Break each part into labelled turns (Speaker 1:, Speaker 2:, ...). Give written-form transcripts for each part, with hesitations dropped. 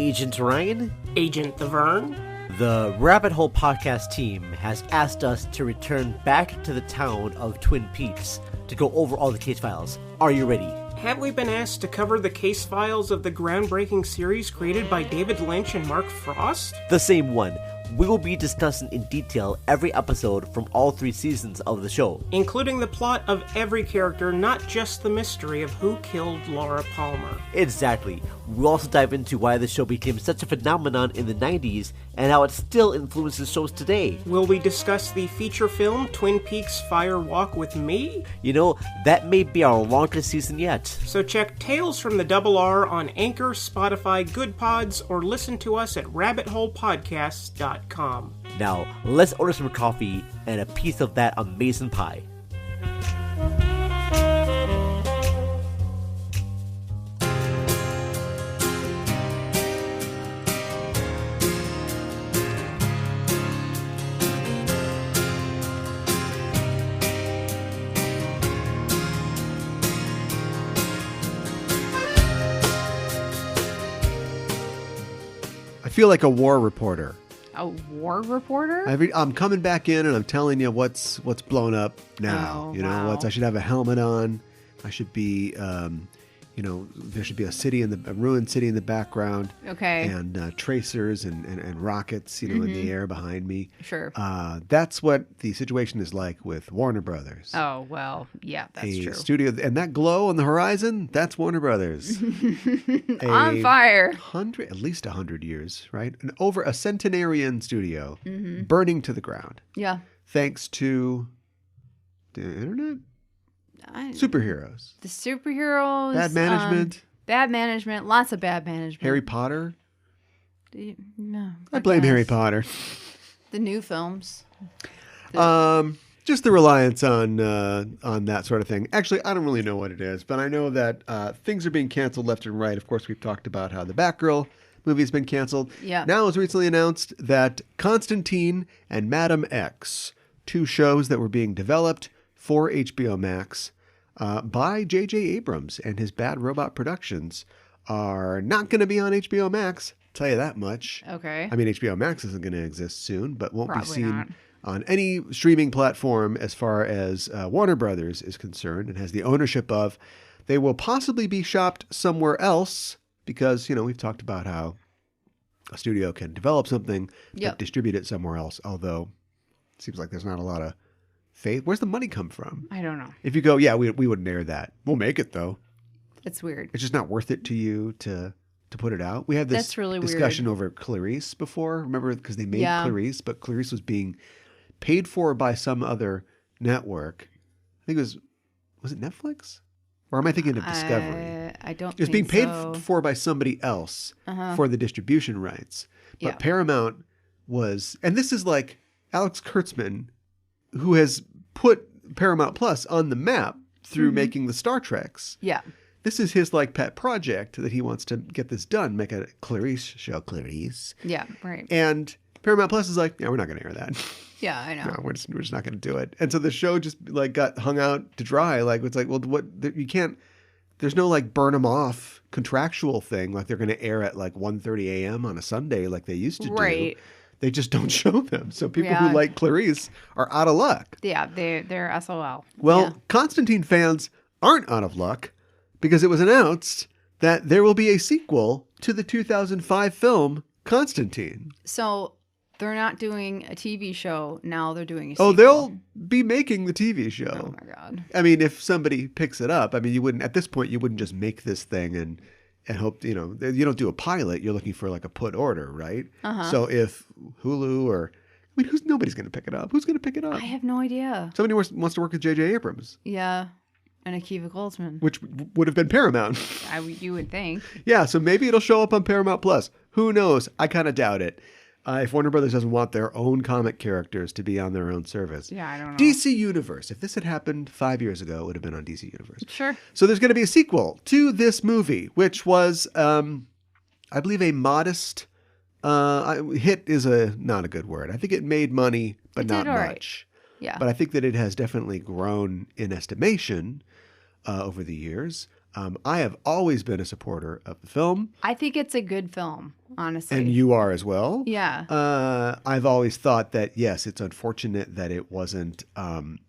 Speaker 1: Agent Ryan,
Speaker 2: Agent the Vern.
Speaker 1: The Rabbit Hole podcast team has asked us to return back to the town of Twin Peaks to go over all the case files. Are you ready?
Speaker 2: Have we been asked to cover the case files of the groundbreaking series created by David Lynch and Mark Frost?
Speaker 1: The same one. We will be discussing in detail every episode from all 3 seasons of the show,
Speaker 2: including the plot of every character, not just the mystery of who killed Laura Palmer.
Speaker 1: Exactly. We'll also dive into why the show became such a phenomenon in the 90s and how it still influences shows today.
Speaker 2: Will we discuss the feature film Twin Peaks Fire Walk with Me?
Speaker 1: You know, that may be our longest season yet.
Speaker 2: So check Tales from the Double R on Anchor, Spotify, Good Pods, or listen to us at rabbitholepodcasts.com.
Speaker 1: Now, let's order some coffee and a piece of that amazing pie.
Speaker 3: I feel like a war reporter.
Speaker 4: A war reporter?
Speaker 3: I'm coming back in and I'm telling you what's blown up now.
Speaker 4: Oh, wow.
Speaker 3: I should have a helmet on. I should be, there should be a ruined city in the background.
Speaker 4: Okay.
Speaker 3: And tracers and rockets, in the air behind me.
Speaker 4: Sure.
Speaker 3: That's what the situation is like with Warner Brothers.
Speaker 4: Oh, well, yeah, that's true.
Speaker 3: Studio, and that glow on the horizon, that's Warner Brothers.
Speaker 4: On fire.
Speaker 3: At least 100 years, right? Over a centenarian studio burning to the ground.
Speaker 4: Yeah.
Speaker 3: Thanks to the internet? Superheroes.
Speaker 4: The superheroes.
Speaker 3: Bad management.
Speaker 4: Lots of bad management.
Speaker 3: Harry Potter.
Speaker 4: No.
Speaker 3: I blame Harry Potter.
Speaker 4: The new films.
Speaker 3: Just the reliance on that sort of thing. Actually, I don't really know what it is, but I know that things are being canceled left and right. Of course, we've talked about how the Batgirl movie has been canceled.
Speaker 4: Yeah.
Speaker 3: Now it was recently announced that Constantine and Madam X, 2 shows that were being developed for HBO Max by J.J. Abrams and his Bad Robot Productions, are not going to be on HBO Max. I'll tell you that much.
Speaker 4: Okay.
Speaker 3: I mean, HBO Max isn't going to exist soon, but won't
Speaker 4: Probably
Speaker 3: be seen
Speaker 4: not
Speaker 3: on any streaming platform as far as Warner Brothers is concerned and has the ownership of. They will possibly be shopped somewhere else because, we've talked about how a studio can develop something but distribute it somewhere else, although it seems like there's not a lot of faith. Where's the money come from?
Speaker 4: I don't know.
Speaker 3: If you go, we wouldn't air that. We'll make it, though.
Speaker 4: It's weird.
Speaker 3: It's just not worth it to you to put it out. We had this discussion over Clarice before. Remember, because they made Clarice, but Clarice was being paid for by some other network. I think was it Netflix? Or am I thinking of Discovery?
Speaker 4: I don't think so.
Speaker 3: It was being paid for by somebody else for the distribution rights. But Paramount was, and this is like Alex Kurtzman, who has put Paramount Plus on the map through making the Star Treks.
Speaker 4: Yeah.
Speaker 3: This is his pet project that he wants to get this done, make a Clarice show, Clarice.
Speaker 4: Yeah, right.
Speaker 3: And Paramount Plus is like, we're not going to air that.
Speaker 4: Yeah, I know.
Speaker 3: No, we're just not going to do it. And so the show just got hung out to dry. It's like, well, what you can't. There's no burn them off contractual thing like they're going to air at 1:30 a.m. on a Sunday like they used to do.
Speaker 4: Right.
Speaker 3: They just don't show them. So people who like Clarice are out of luck.
Speaker 4: Yeah, they're SOL.
Speaker 3: Well, Constantine fans aren't out of luck because it was announced that there will be a sequel to the 2005 film Constantine.
Speaker 4: So they're not doing a TV show. Now they're doing a sequel.
Speaker 3: Oh, they'll be making the TV show.
Speaker 4: Oh, my God.
Speaker 3: I mean, if somebody picks it up, you wouldn't, at this point, you wouldn't just make this thing and hope, you don't do a pilot. You're looking for a put order, right? So if Hulu or, nobody's going to pick it up. Who's going to pick it up?
Speaker 4: I have no idea.
Speaker 3: Somebody wants to work with J.J. Abrams.
Speaker 4: Yeah. And Akiva Goldsman.
Speaker 3: Which would have been Paramount.
Speaker 4: You would think.
Speaker 3: Yeah, so maybe it'll show up on Paramount Plus. Who knows? I kind of doubt it. If Warner Brothers doesn't want their own comic characters to be on their own service.
Speaker 4: Yeah, I don't know.
Speaker 3: DC Universe. If this had happened 5 years ago, it would have been on DC Universe.
Speaker 4: Sure.
Speaker 3: So there's going to be a sequel to this movie, which was, I believe, a modest hit is not a good word. I think it made money, but not much.
Speaker 4: Yeah.
Speaker 3: But I think that it has definitely grown in estimation over the years. I have always been a supporter of the film.
Speaker 4: I think it's a good film, honestly.
Speaker 3: And you are as well.
Speaker 4: Yeah.
Speaker 3: I've always thought that, yes, it's unfortunate that it wasn't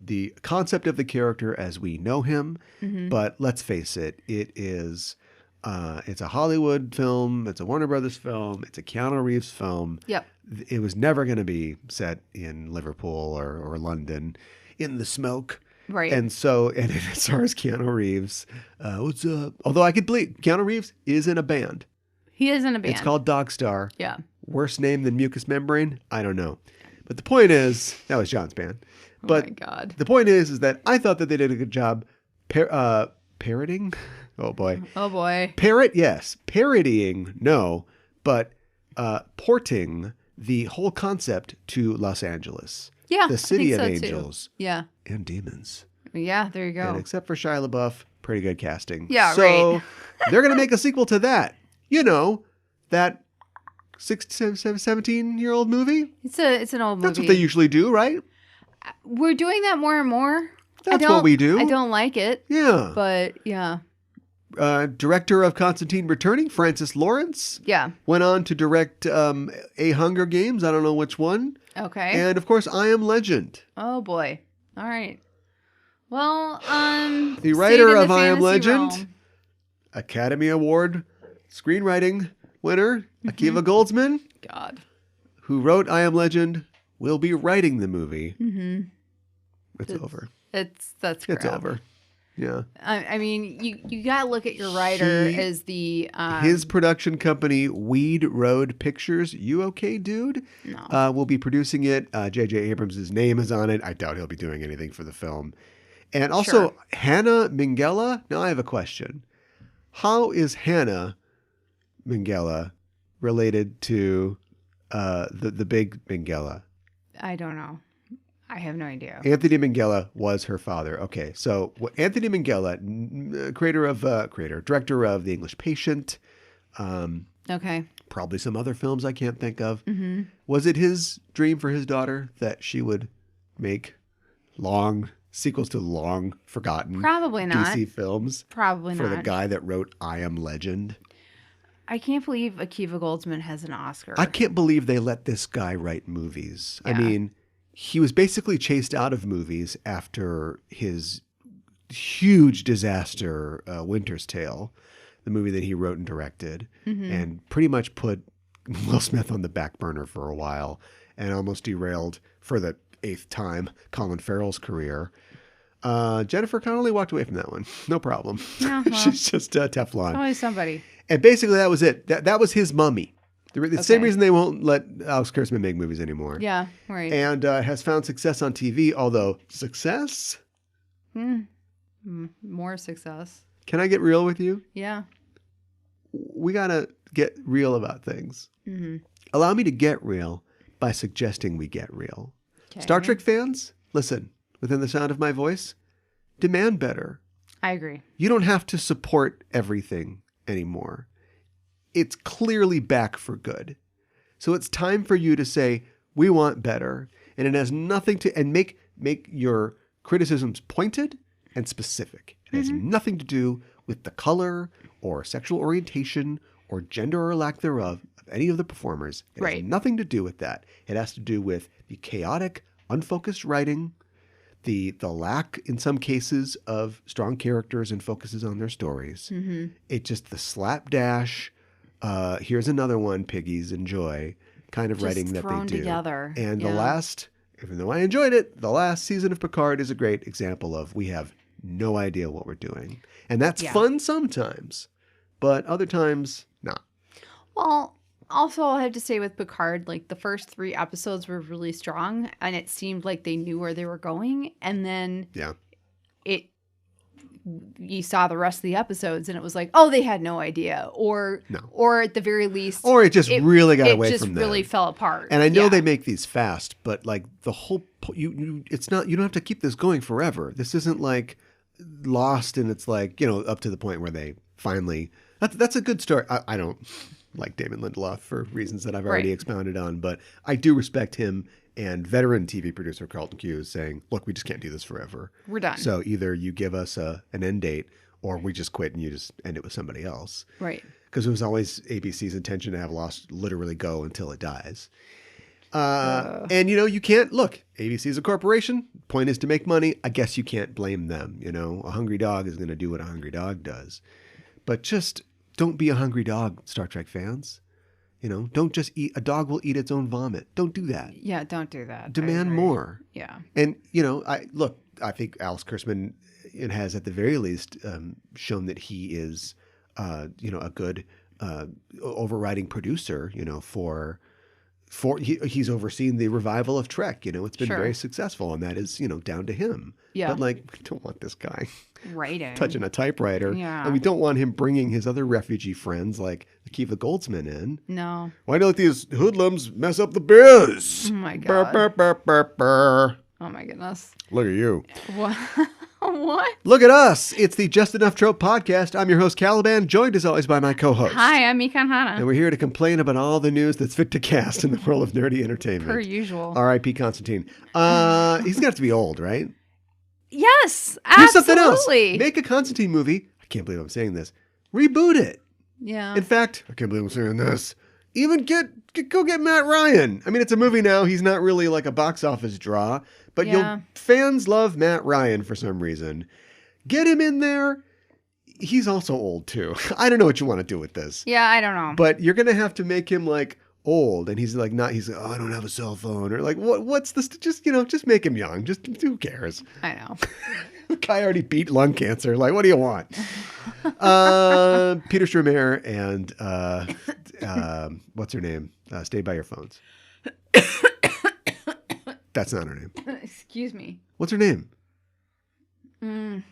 Speaker 3: the concept of the character as we know him. But let's face it, it's a Hollywood film. It's a Warner Brothers film. It's a Keanu Reeves film.
Speaker 4: Yep.
Speaker 3: It was never going to be set in Liverpool or London in the smoke.
Speaker 4: Right.
Speaker 3: And so, and as far as Keanu Reeves, although I could believe Keanu Reeves is in a band.
Speaker 4: He is in a band.
Speaker 3: It's called Dogstar.
Speaker 4: Yeah.
Speaker 3: Worse name than Mucous Membrane? I don't know. But the point is, that was John's band. But
Speaker 4: oh my God.
Speaker 3: The point is that I thought that they did a good job parroting. Oh boy.
Speaker 4: Oh boy.
Speaker 3: Parrot, yes. Parodying, no. But porting the whole concept to Los Angeles.
Speaker 4: Yeah.
Speaker 3: The city of
Speaker 4: I think so
Speaker 3: angels.
Speaker 4: too. Yeah.
Speaker 3: And demons.
Speaker 4: Yeah, there you go.
Speaker 3: And except for Shia LaBeouf, pretty good casting.
Speaker 4: Yeah,
Speaker 3: so
Speaker 4: right.
Speaker 3: They're going to make a sequel to that. You know, that 17-year-old movie.
Speaker 4: It's an old movie.
Speaker 3: That's what they usually do, right?
Speaker 4: We're doing that more and more.
Speaker 3: That's what we do.
Speaker 4: I don't like it.
Speaker 3: Yeah.
Speaker 4: But yeah.
Speaker 3: Director of Constantine returning, Francis Lawrence.
Speaker 4: Yeah.
Speaker 3: Went on to direct A Hunger Games. I don't know which one.
Speaker 4: Okay.
Speaker 3: And of course, I Am Legend.
Speaker 4: Oh boy. All right. Well,
Speaker 3: the writer of I Am
Speaker 4: fantasy
Speaker 3: Legend,
Speaker 4: realm.
Speaker 3: Academy Award screenwriting winner, Akiva Goldsman,
Speaker 4: God.
Speaker 3: who wrote I Am Legend, will be writing the movie.
Speaker 4: Mm-hmm.
Speaker 3: It's over.
Speaker 4: That's crap.
Speaker 3: It's over. Yeah.
Speaker 4: I mean, you gotta look at your writer as the
Speaker 3: his production company, Weed Road Pictures. You okay, dude?
Speaker 4: No.
Speaker 3: Will be producing it. J.J. Abrams' name is on it. I doubt he'll be doing anything for the film. And also,
Speaker 4: Sure.
Speaker 3: Hannah Minghella. Now I have a question. How is Hannah Minghella related to the big Minghella?
Speaker 4: I don't know. I have no idea.
Speaker 3: Anthony Minghella was her father. Okay, so Anthony Minghella, director of The English Patient,
Speaker 4: Okay.
Speaker 3: probably some other films I can't think of.
Speaker 4: Mm-hmm.
Speaker 3: Was it his dream for his daughter that she would make sequels to long forgotten
Speaker 4: Probably not.
Speaker 3: DC films
Speaker 4: Probably
Speaker 3: for
Speaker 4: not.
Speaker 3: the guy that wrote I Am Legend?
Speaker 4: I can't believe Akiva Goldsman has an Oscar.
Speaker 3: I can't believe they let this guy write movies. I
Speaker 4: Yeah.
Speaker 3: mean, he was basically chased out of movies after his huge disaster, Winter's Tale, the movie that he wrote and directed, and pretty much put Will Smith on the back burner for a while and almost derailed, for the 8th time, Colin Farrell's career. Jennifer Connelly walked away from that one. No problem.
Speaker 4: Yeah, well.
Speaker 3: She's just Teflon.
Speaker 4: Always somebody.
Speaker 3: And basically that was it. That was his mummy. The same
Speaker 4: Okay.
Speaker 3: reason they won't let Alex Kurtzman make movies anymore.
Speaker 4: Yeah, right.
Speaker 3: And has found success on TV, although success?
Speaker 4: More success.
Speaker 3: Can I get real with you?
Speaker 4: Yeah.
Speaker 3: We got to get real about things.
Speaker 4: Mm-hmm.
Speaker 3: Allow me to get real by suggesting we get real.
Speaker 4: Okay.
Speaker 3: Star Trek fans, listen, within the sound of my voice, demand better.
Speaker 4: I agree.
Speaker 3: You don't have to support everything anymore. It's clearly back for good. So it's time for you to say, we want better. And it has nothing to, and make your criticisms pointed and specific. It has nothing to do with the color or sexual orientation or gender or lack thereof of any of the performers. It
Speaker 4: Right.
Speaker 3: has nothing to do with that. It has to do with the chaotic, unfocused writing, the lack, in some cases, of strong characters and focuses on their stories. It just the slapdash, here's another one, piggies, enjoy, kind of
Speaker 4: Just
Speaker 3: writing that they
Speaker 4: thrown
Speaker 3: do.
Speaker 4: together.
Speaker 3: And
Speaker 4: Yeah.
Speaker 3: the last, even though I enjoyed it, the last season of Picard is a great example of we have no idea what we're doing. And that's
Speaker 4: Yeah.
Speaker 3: fun sometimes, but other times, not.
Speaker 4: Well, also I'll have to say with Picard, like the first 3 episodes were really strong and it seemed like they knew where they were going. And then
Speaker 3: Yeah.
Speaker 4: you saw the rest of the episodes and it was like, oh, they had no idea. Or at the very least,
Speaker 3: Or it just really got away
Speaker 4: it just
Speaker 3: from them.
Speaker 4: really fell apart.
Speaker 3: And I know
Speaker 4: Yeah.
Speaker 3: they make these fast, but like the whole, it's not, you don't have to keep this going forever. This isn't like Lost and it's like, up to the point where they finally, that's a good story. I don't like Damon Lindelof for reasons that I've already
Speaker 4: Right.
Speaker 3: expounded on, but I do respect him and veteran TV producer Carlton Cuse saying, look, we just can't do this forever.
Speaker 4: We're done.
Speaker 3: So either you give us an end date or we just quit and you just end it with somebody else.
Speaker 4: Right.
Speaker 3: Because it was always ABC's intention to have Lost literally go until it dies. And, you can't, look, ABC is a corporation. Point is to make money. I guess you can't blame them. A hungry dog is going to do what a hungry dog does. But just don't be a hungry dog, Star Trek fans. Don't just eat. A dog will eat its own vomit. Don't do that.
Speaker 4: Yeah, don't do that.
Speaker 3: Demand more.
Speaker 4: Yeah.
Speaker 3: And, I think Alex Kurtzman has at the very least shown that he is, a good overriding producer, he's overseen the revival of Trek. It's been very successessive, and that is, down to him.
Speaker 4: Yeah.
Speaker 3: But we don't want this guy
Speaker 4: writing,
Speaker 3: touching a typewriter.
Speaker 4: Yeah.
Speaker 3: And we don't want him bringing his other refugee friends like Akiva Goldsman in.
Speaker 4: No.
Speaker 3: Why don't these hoodlums mess up the biz?
Speaker 4: Oh my
Speaker 3: Burr,
Speaker 4: God.
Speaker 3: burr, burr, burr, burr.
Speaker 4: Oh my goodness.
Speaker 3: Look at you.
Speaker 4: What? What?
Speaker 3: Look at us. It's the Just Enough Trope podcast. I'm your host, Caliban, joined as always by my co-host.
Speaker 4: Hi, I'm Mikan Hana.
Speaker 3: And we're here to complain about all the news that's fit to cast in the world of nerdy entertainment.
Speaker 4: Per usual.
Speaker 3: R.I.P. Constantine. He's going to have to be old, right?
Speaker 4: Yes,
Speaker 3: Do something else.
Speaker 4: absolutely.
Speaker 3: Make a Constantine movie. I can't believe I'm saying this. Reboot it.
Speaker 4: Yeah.
Speaker 3: In fact, I can't believe I'm saying this. Even go get Matt Ryan. I mean, it's a movie now. He's not really like a box office draw, but fans love Matt Ryan for some reason. Get him in there. He's also old too. I don't know what you want to do with this.
Speaker 4: Yeah, I don't know.
Speaker 3: But you're going to have to make him old, and he's like, oh, I don't have a cell phone, or what's this? Just make him young. Just who cares?
Speaker 4: I know.
Speaker 3: The guy already beat lung cancer. What do you want? Peter Stormare and what's her name? Stay by your phones. That's not her name.
Speaker 4: Excuse me.
Speaker 3: What's her name?
Speaker 4: Tilda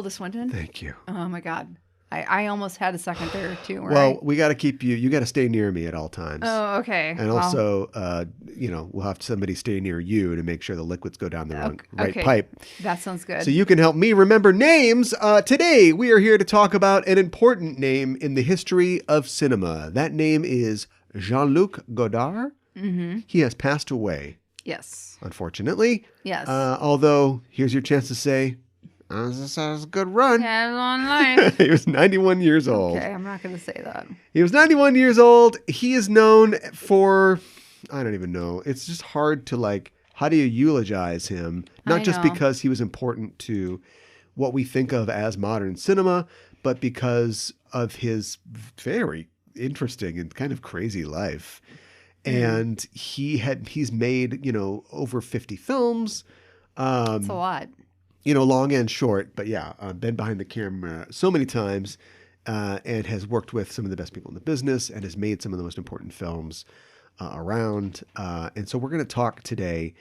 Speaker 4: Swinton.
Speaker 3: Thank you.
Speaker 4: Oh my God. I almost had a second there too.
Speaker 3: Well, we got to keep you got to stay near me at all times.
Speaker 4: Oh, okay.
Speaker 3: And also, we'll have somebody stay near you to make sure the liquids go down the right pipe.
Speaker 4: That sounds good.
Speaker 3: So you can help me remember names. Today, we are here to talk about an important name in the history of cinema. That name is Jean-Luc Godard. Mm-hmm. He has passed away.
Speaker 4: Yes.
Speaker 3: Unfortunately.
Speaker 4: Yes.
Speaker 3: Although, here's your chance to say, this was a good run.
Speaker 4: Had a long life.
Speaker 3: He was 91 years old.
Speaker 4: Okay, I'm not going to say that.
Speaker 3: He was 91 years old. He is known for, I don't even know. It's just hard to how do you eulogize him? Not just because he was important to what we think of as modern cinema, but because of his very interesting and kind of crazy life. And he's made, over 50 films.
Speaker 4: That's a lot.
Speaker 3: Long and short, but been behind the camera so many times and has worked with some of the best people in the business and has made some of the most important films around. And so we're going to talk today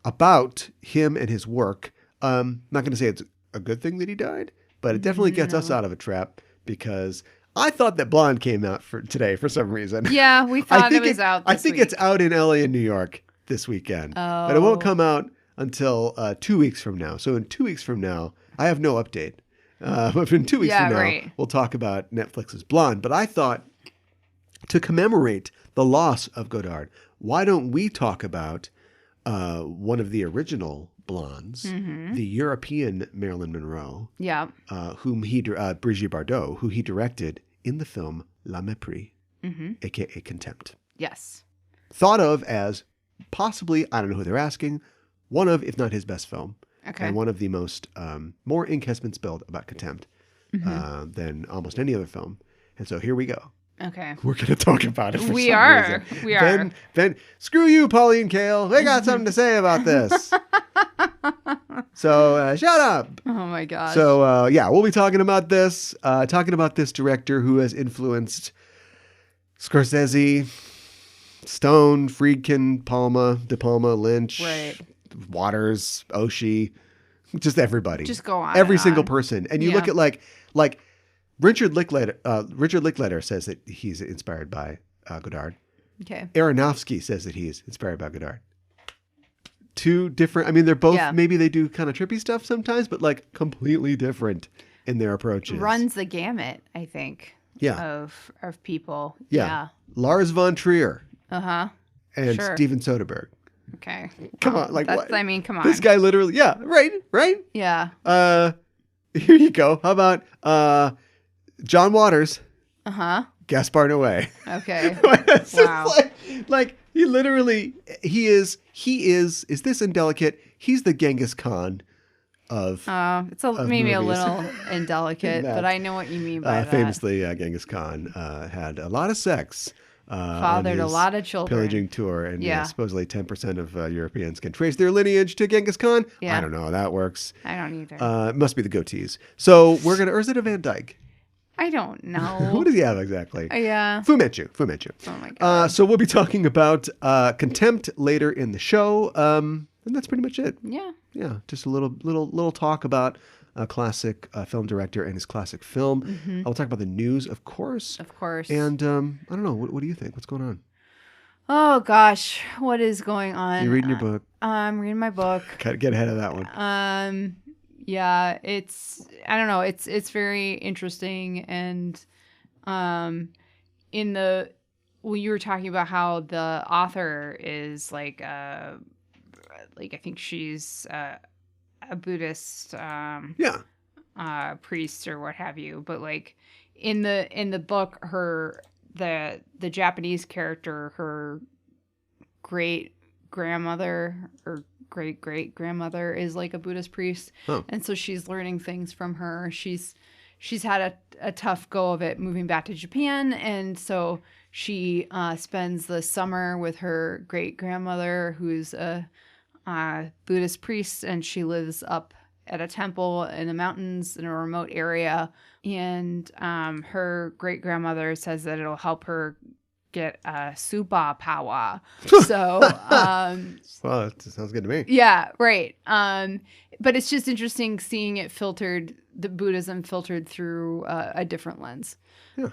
Speaker 3: about him and his work. I'm not going to say it's a good thing that he died, but it definitely gets us out of a trap because I thought that Blonde came out for today for some reason.
Speaker 4: Yeah, we thought it was out this
Speaker 3: I think
Speaker 4: week.
Speaker 3: it's out in LA and New York this weekend, but it won't come out until 2 weeks from now. So in 2 weeks from now, I have no update. But in 2 weeks from now, we'll talk about Netflix's Blonde. But I thought to commemorate the loss of Godard, why don't we talk about one of the original Blondes, the European Marilyn Monroe, whom Brigitte Bardot, who he directed in the film La Mépris, a.k.a. Contempt.
Speaker 4: Yes.
Speaker 3: Thought of as possibly, I don't know who they're asking, one of, if not his best film, and one of the most, more ink has been spilled about Contempt than almost any other film. And so here we go.
Speaker 4: Okay.
Speaker 3: We're going to talk about it for
Speaker 4: We
Speaker 3: some
Speaker 4: are.
Speaker 3: reason.
Speaker 4: We are.
Speaker 3: Then, screw you, Pauline Kael. They got something to say about this. So, shut up.
Speaker 4: Oh, my gosh.
Speaker 3: So, we'll be talking about this director who has influenced Scorsese, Stone, Friedkin, De Palma, Lynch, Waters, Oshie, just everybody.
Speaker 4: Just go on.
Speaker 3: Every single person. And you look at like Richard Linklater says that he's inspired by Godard.
Speaker 4: Okay.
Speaker 3: Aronofsky says that he's inspired by Godard. Two different, they're both, maybe they do kind of trippy stuff sometimes, but completely different in their approaches.
Speaker 4: Runs the gamut, I think.
Speaker 3: Yeah.
Speaker 4: Of people.
Speaker 3: Yeah. Lars von Trier.
Speaker 4: Uh-huh.
Speaker 3: And Steven Soderbergh.
Speaker 4: Okay.
Speaker 3: Come on,
Speaker 4: what?
Speaker 3: Come on.
Speaker 4: Come on.
Speaker 3: This guy literally, right?
Speaker 4: Yeah.
Speaker 3: Here you go. How about John Waters?
Speaker 4: Uh-huh.
Speaker 3: Gaspar Noé.
Speaker 4: Okay.
Speaker 3: It's just
Speaker 4: Wow.
Speaker 3: like he literally, he is this indelicate? He's the Genghis Khan of
Speaker 4: It's maybe a
Speaker 3: movies.
Speaker 4: little indelicate, but I know what you mean by that.
Speaker 3: famously, Genghis Khan had a lot of sex.
Speaker 4: Fathered a lot of children.
Speaker 3: Pillaging tour, and
Speaker 4: Yeah.
Speaker 3: supposedly 10% of Europeans can trace their lineage to Genghis Khan.
Speaker 4: Yeah.
Speaker 3: I don't know how that works.
Speaker 4: I don't either.
Speaker 3: It must be the goatees. So we're gonna, or is it a Van Dyke?
Speaker 4: I don't
Speaker 3: What
Speaker 4: know.
Speaker 3: does he have exactly?
Speaker 4: Yeah.
Speaker 3: Fu Manchu.
Speaker 4: Oh my god.
Speaker 3: So we'll be talking about Contempt later in the show, and that's pretty much it.
Speaker 4: Yeah.
Speaker 3: Yeah, just a little talk about a classic film director and his classic film.
Speaker 4: Mm-hmm.
Speaker 3: I'll talk about the news, of course.
Speaker 4: Of course.
Speaker 3: And I don't know. What do you think? What's going on?
Speaker 4: Oh gosh, what is going on?
Speaker 3: You reading your book?
Speaker 4: I'm reading my book.
Speaker 3: Gotta get ahead of that one.
Speaker 4: Yeah, I don't know, it's very interesting, and when you were talking about how the author is like I think she's a Buddhist
Speaker 3: Yeah.
Speaker 4: priest or what have you, but like in the book, the Japanese character, her great grandmother or great great grandmother is like a Buddhist priest.
Speaker 3: Oh.
Speaker 4: And so she's learning things from her. She's had a tough go of it moving back to Japan, and so she spends the summer with her great grandmother, who's a Buddhist priest, and she lives up at a temple in the mountains in a remote area. And her great grandmother says that it'll help her get a super power. So,
Speaker 3: Well, that sounds good to me.
Speaker 4: yeah, right. But it's just interesting seeing it filtered, the Buddhism filtered through a different lens.
Speaker 3: Yeah.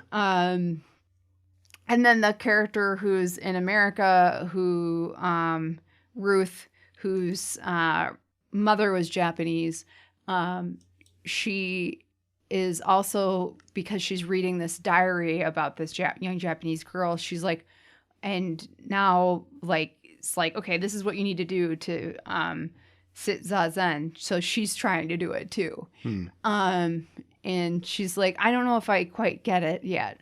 Speaker 4: And then the character who's in America, Ruth, whose mother was Japanese, she is also, because she's reading this diary about this young Japanese girl, she's like, and now like it's like, okay, this is what you need to do to sit zazen. So she's trying to do it too. And she's like, I don't know if I quite get it yet,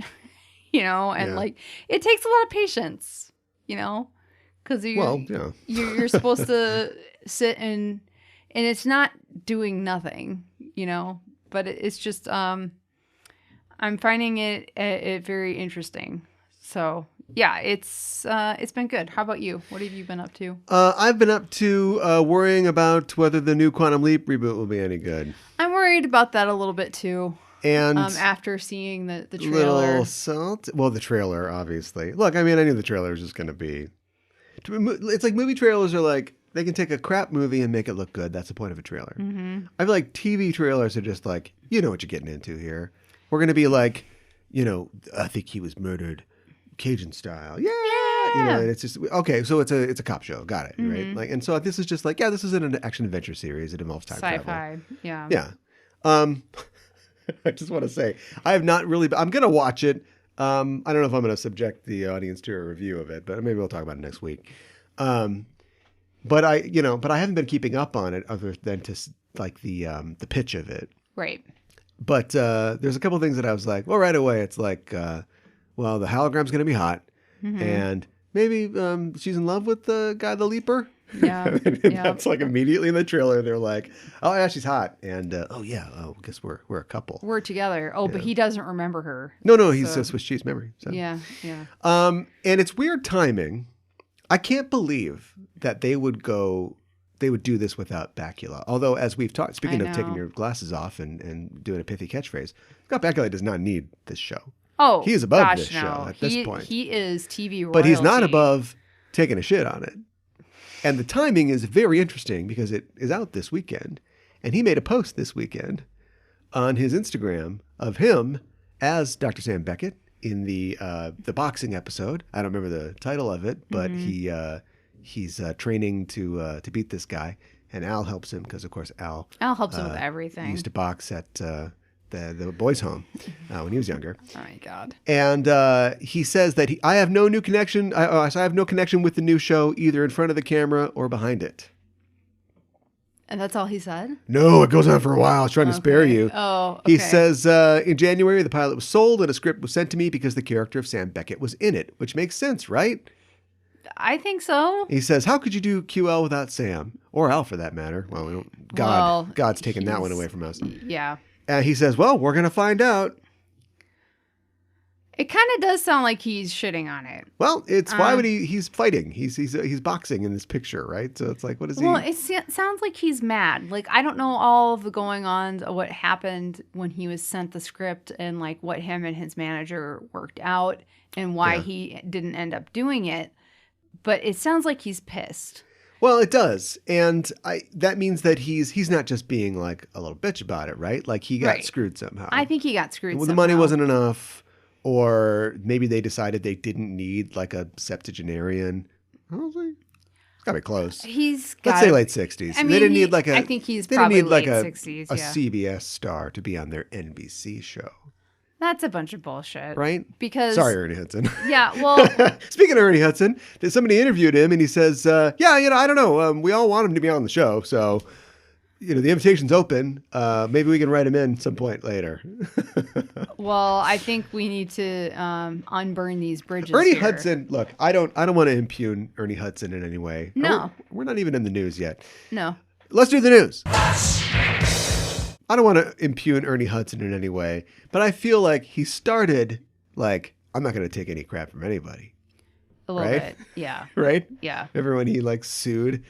Speaker 4: and like it takes a lot of patience, because you're supposed to sit and it's not doing nothing, but it's just I'm finding it very interesting. So yeah, it's been good. How about you? What have you been up to?
Speaker 3: I've been up to worrying about whether the new Quantum Leap reboot will be any good.
Speaker 4: I'm worried about that a little bit too.
Speaker 3: And
Speaker 4: after seeing the trailer.
Speaker 3: Well, the trailer, obviously. Look, I mean, I knew the trailer was just going to be... It's like movie trailers are like, they can take a crap movie and make it look good. That's the point of a trailer.
Speaker 4: Mm-hmm.
Speaker 3: I feel like TV trailers are just like, you know what you're getting into here. We're going to be like, I think he was murdered Cajun style. Yeah. And it's just, okay, so it's a cop show. Got it, right? Like, and so this is just like, this is an action-adventure series. It involves time travel.
Speaker 4: Sci-fi, yeah.
Speaker 3: Yeah. I just want to say, I have not really... I'm going to watch it. I don't know if I'm going to subject the audience to a review of it, but maybe we'll talk about it next week. But I haven't been keeping up on it other than to like the pitch of it.
Speaker 4: Right.
Speaker 3: But there's a couple of things that I was like, well, right away, it's like, the hologram's going to be hot, and maybe she's in love with the guy, the leaper.
Speaker 4: Yeah.
Speaker 3: That's like immediately in the trailer. They're like, oh yeah, she's hot, and guess we're a couple.
Speaker 4: We're together. Oh, but he doesn't remember her.
Speaker 3: No, he's a Swiss cheese memory. So.
Speaker 4: Yeah.
Speaker 3: And it's weird timing. I can't believe that they would do this without Bakula. Although, as we've talked, speaking of taking your glasses off and doing a pithy catchphrase, Scott Bakula does not need this show.
Speaker 4: Oh,
Speaker 3: he is above this show at this point.
Speaker 4: He is TV royalty.
Speaker 3: But he's not above taking a shit on it. And the timing is very interesting because it is out this weekend. And he made a post this weekend on his Instagram of him as Dr. Sam Beckett in the boxing episode. I don't remember the title of it, but he's training to beat this guy. And Al helps him because, of course, Al
Speaker 4: helps him with everything.
Speaker 3: He used to box at the boys' home when he was younger.
Speaker 4: Oh my God!
Speaker 3: And he says that I have no new connection. I have no connection with the new show, either in front of the camera or behind it.
Speaker 4: And that's all he said?
Speaker 3: No, it goes on for a while. I was trying to spare you.
Speaker 4: Oh, okay.
Speaker 3: He says, in January, the pilot was sold and a script was sent to me because the character of Sam Beckett was in it, which makes sense, right?
Speaker 4: I think so.
Speaker 3: He says, how could you do QL without Sam? Or Al, for that matter. Well, we don't, God's taken that one away from us.
Speaker 4: Yeah.
Speaker 3: He says, well, we're going to find out.
Speaker 4: It kind of does sound like he's shitting on it.
Speaker 3: Well, it's why would he's fighting. He's boxing in this picture, right? So it's like, what is he?
Speaker 4: Well, it sounds like he's mad. Like, I don't know all of the going-ons of what happened when he was sent the script and like what him and his manager worked out and why he didn't end up doing it. But it sounds like he's pissed.
Speaker 3: Well, it does. And that means that he's not just being like a little bitch about it, right? Like he got screwed somehow.
Speaker 4: I think he got screwed somehow.
Speaker 3: The money wasn't enough. Or maybe they decided they didn't need like a septuagenarian. Honestly, it's gotta be close. Let's say late 60s.
Speaker 4: I mean,
Speaker 3: they didn't need like a.
Speaker 4: I think he's probably late 60s.
Speaker 3: A CBS star to be on their NBC show.
Speaker 4: That's a bunch of bullshit,
Speaker 3: right?
Speaker 4: Because
Speaker 3: sorry, Ernie Hudson.
Speaker 4: Yeah, well.
Speaker 3: Speaking of Ernie Hudson, somebody interviewed him and he says, "Yeah, I don't know. We all want him to be on the show, so." The invitation's open. Maybe we can write him in some point later.
Speaker 4: Well, I think we need to unburn these bridges.
Speaker 3: Ernie Hudson, look, I don't want to impugn Ernie Hudson in any way.
Speaker 4: No.
Speaker 3: We're not even in the news yet.
Speaker 4: No.
Speaker 3: Let's do the news. I don't want to impugn Ernie Hudson in any way, but I feel like he started like, I'm not going to take any crap from anybody.
Speaker 4: A little bit, yeah.
Speaker 3: Right?
Speaker 4: Yeah.
Speaker 3: Remember when he like sued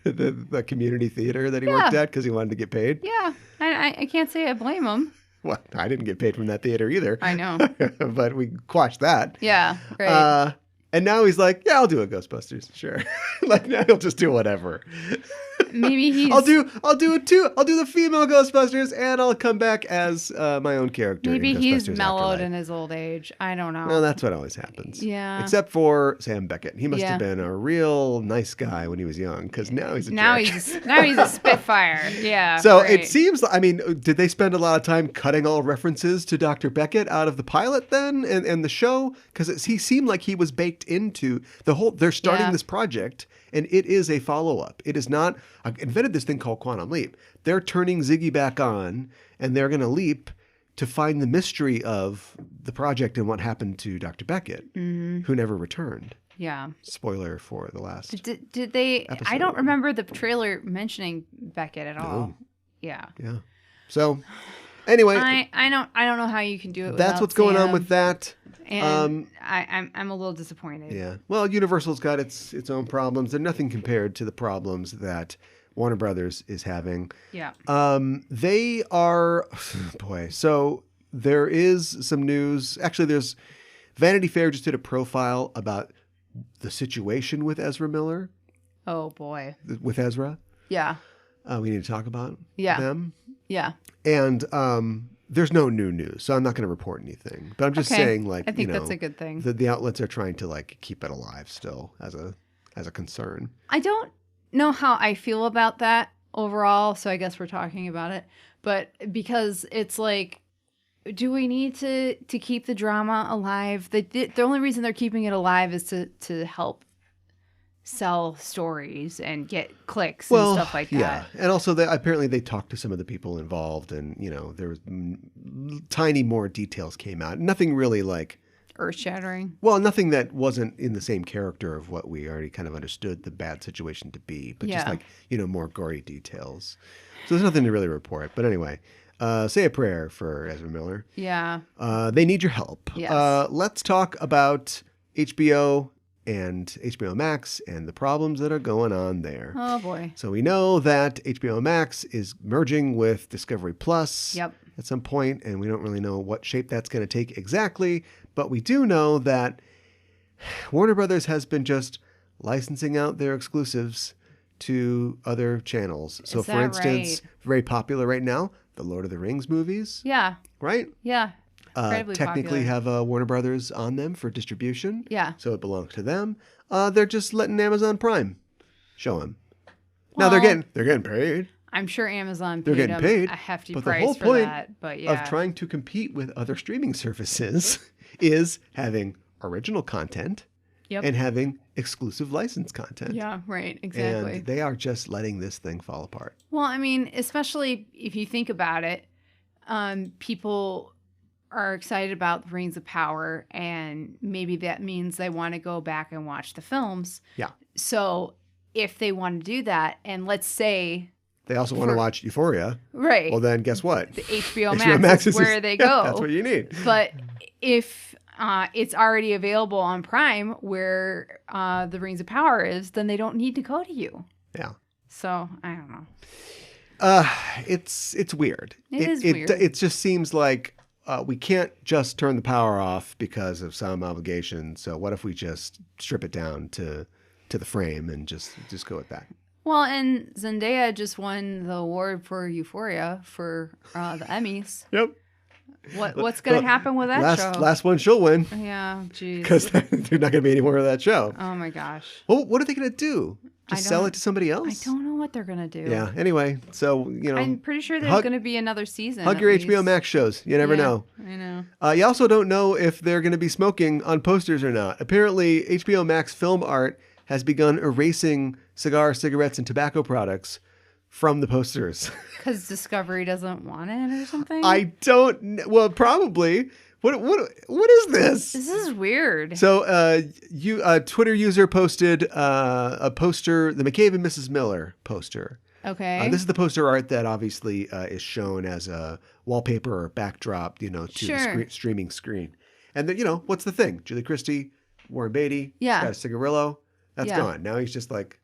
Speaker 3: the community theater that he worked at because he wanted to get paid?
Speaker 4: Yeah. I can't say I blame him.
Speaker 3: Well, I didn't get paid from that theater either.
Speaker 4: I know.
Speaker 3: But we quashed that.
Speaker 4: Yeah, right.
Speaker 3: And now he's like, yeah, I'll do a Ghostbusters. Sure. Like now he'll just do whatever.
Speaker 4: Maybe he's.
Speaker 3: I'll do it too. I'll do the female Ghostbusters, and I'll come back as my own character.
Speaker 4: Maybe
Speaker 3: in
Speaker 4: he's
Speaker 3: Ghostbusters
Speaker 4: mellowed
Speaker 3: Afterlife.
Speaker 4: in his old age. I don't know.
Speaker 3: Well, that's what always happens.
Speaker 4: Yeah.
Speaker 3: Except for Sam Beckett. He must have been a real nice guy when he was young, because now he's a jerk.
Speaker 4: Now he's a spitfire. Yeah.
Speaker 3: So
Speaker 4: right.
Speaker 3: it seems. I mean, did they spend a lot of time cutting all references to Dr. Beckett out of the pilot then and the show? Because he seemed like he was baked into the whole. They're starting this project. And it is a follow-up. It is not... I invented this thing called Quantum Leap. They're turning Ziggy back on, and they're going to leap to find the mystery of the project and what happened to Dr. Beckett, who never returned.
Speaker 4: Yeah.
Speaker 3: Spoiler for the last
Speaker 4: Did they...
Speaker 3: episode.
Speaker 4: I don't remember the trailer mentioning Beckett at all.
Speaker 3: No.
Speaker 4: Yeah.
Speaker 3: Yeah. So, anyway...
Speaker 4: I don't know how you can do it
Speaker 3: That's what's going on with that.
Speaker 4: And I'm a little disappointed.
Speaker 3: Yeah. Well, Universal's got its own problems. They're nothing compared to the problems that Warner Brothers is having.
Speaker 4: Yeah.
Speaker 3: They are, boy. So there is some news. Actually, there's Vanity Fair just did a profile about the situation with Ezra Miller.
Speaker 4: Oh boy.
Speaker 3: With Ezra.
Speaker 4: Yeah.
Speaker 3: We need to talk about them.
Speaker 4: Yeah.
Speaker 3: And there's no new news, so I'm not going to report anything. But I'm just saying, like,
Speaker 4: I think that's a good thing.
Speaker 3: The outlets are trying to like keep it alive still as a concern.
Speaker 4: I don't know how I feel about that overall, so I guess we're talking about it. But because it's like, do we need to keep the drama alive? The only reason they're keeping it alive is to help sell stories and get clicks and stuff like that.
Speaker 3: Yeah, and also apparently they talked to some of the people involved, and there was tiny more details came out. Nothing really like
Speaker 4: earth-shattering.
Speaker 3: Well, nothing that wasn't in the same character of what we already kind of understood the bad situation to be, but just like more gory details. So there's nothing to really report. But anyway, say a prayer for Ezra Miller.
Speaker 4: Yeah.
Speaker 3: They need your help.
Speaker 4: Yes.
Speaker 3: Let's talk about HBO and HBO Max and the problems that are going on there.
Speaker 4: Oh, boy.
Speaker 3: So we know that HBO Max is merging with Discovery Plus
Speaker 4: at
Speaker 3: some point, and we don't really know what shape that's going to take exactly, but we do know that Warner Brothers has been just licensing out their exclusives to other channels. So, for instance, very popular right now, the Lord of the Rings movies.
Speaker 4: Yeah.
Speaker 3: Right?
Speaker 4: Yeah.
Speaker 3: Technically have Warner Brothers on them for distribution.
Speaker 4: Yeah.
Speaker 3: So it belongs to them. They're just letting Amazon Prime show them. Now they're getting paid.
Speaker 4: I'm sure Amazon
Speaker 3: they're getting paid
Speaker 4: a hefty
Speaker 3: but
Speaker 4: price
Speaker 3: the whole
Speaker 4: for
Speaker 3: point
Speaker 4: that. But
Speaker 3: of trying to compete with other streaming services is having original content
Speaker 4: Yep.
Speaker 3: and having exclusive license content.
Speaker 4: Yeah, right. Exactly.
Speaker 3: And they are just letting this thing fall apart.
Speaker 4: Well, I mean, especially if you think about it, people are excited about the Rings of Power, and maybe that means they want to go back and watch the films.
Speaker 3: Yeah.
Speaker 4: So if they want to do that, and let's say
Speaker 3: They also want to watch Euphoria.
Speaker 4: right,
Speaker 3: Well, then guess what?
Speaker 4: the HBO Max is where they go.
Speaker 3: That's what you need.
Speaker 4: But if it's already available on Prime, where the Rings of Power is, then they don't need to go to you.
Speaker 3: Yeah.
Speaker 4: So I don't know.
Speaker 3: It's weird.
Speaker 4: It is weird.
Speaker 3: It just seems like we can't just turn the power off because of some obligation. So what if we just strip it down to the frame and just go with that?
Speaker 4: Well, and Zendaya just won the award for Euphoria for the Emmys.
Speaker 3: Yep.
Speaker 4: What's going to happen with that show?
Speaker 3: Last one she'll win.
Speaker 4: Yeah, jeez.
Speaker 3: Because there's not going to be any more of that show.
Speaker 4: Oh my gosh.
Speaker 3: Well, what are they going to do? Just sell it to somebody else?
Speaker 4: I don't know what they're going to do.
Speaker 3: Yeah. Anyway, so,
Speaker 4: I'm pretty sure there's going to be another season.
Speaker 3: Hug your HBO Max shows. You never know.
Speaker 4: I know.
Speaker 3: You also don't know if they're going to be smoking on posters or not. Apparently, HBO Max film art has begun erasing cigars, cigarettes, and tobacco products from the posters.
Speaker 4: Because Discovery doesn't want it or something?
Speaker 3: I don't know. Well, probably. What is this?
Speaker 4: This is weird.
Speaker 3: So, a Twitter user posted a poster, the McCabe and Mrs. Miller poster.
Speaker 4: Okay.
Speaker 3: This is the poster art that obviously is shown as a wallpaper or backdrop, to the streaming screen. And then, what's the thing? Julie Christie, Warren Beatty,
Speaker 4: Yeah.
Speaker 3: got a cigarillo. That's
Speaker 4: Yeah.
Speaker 3: gone. Now he's just like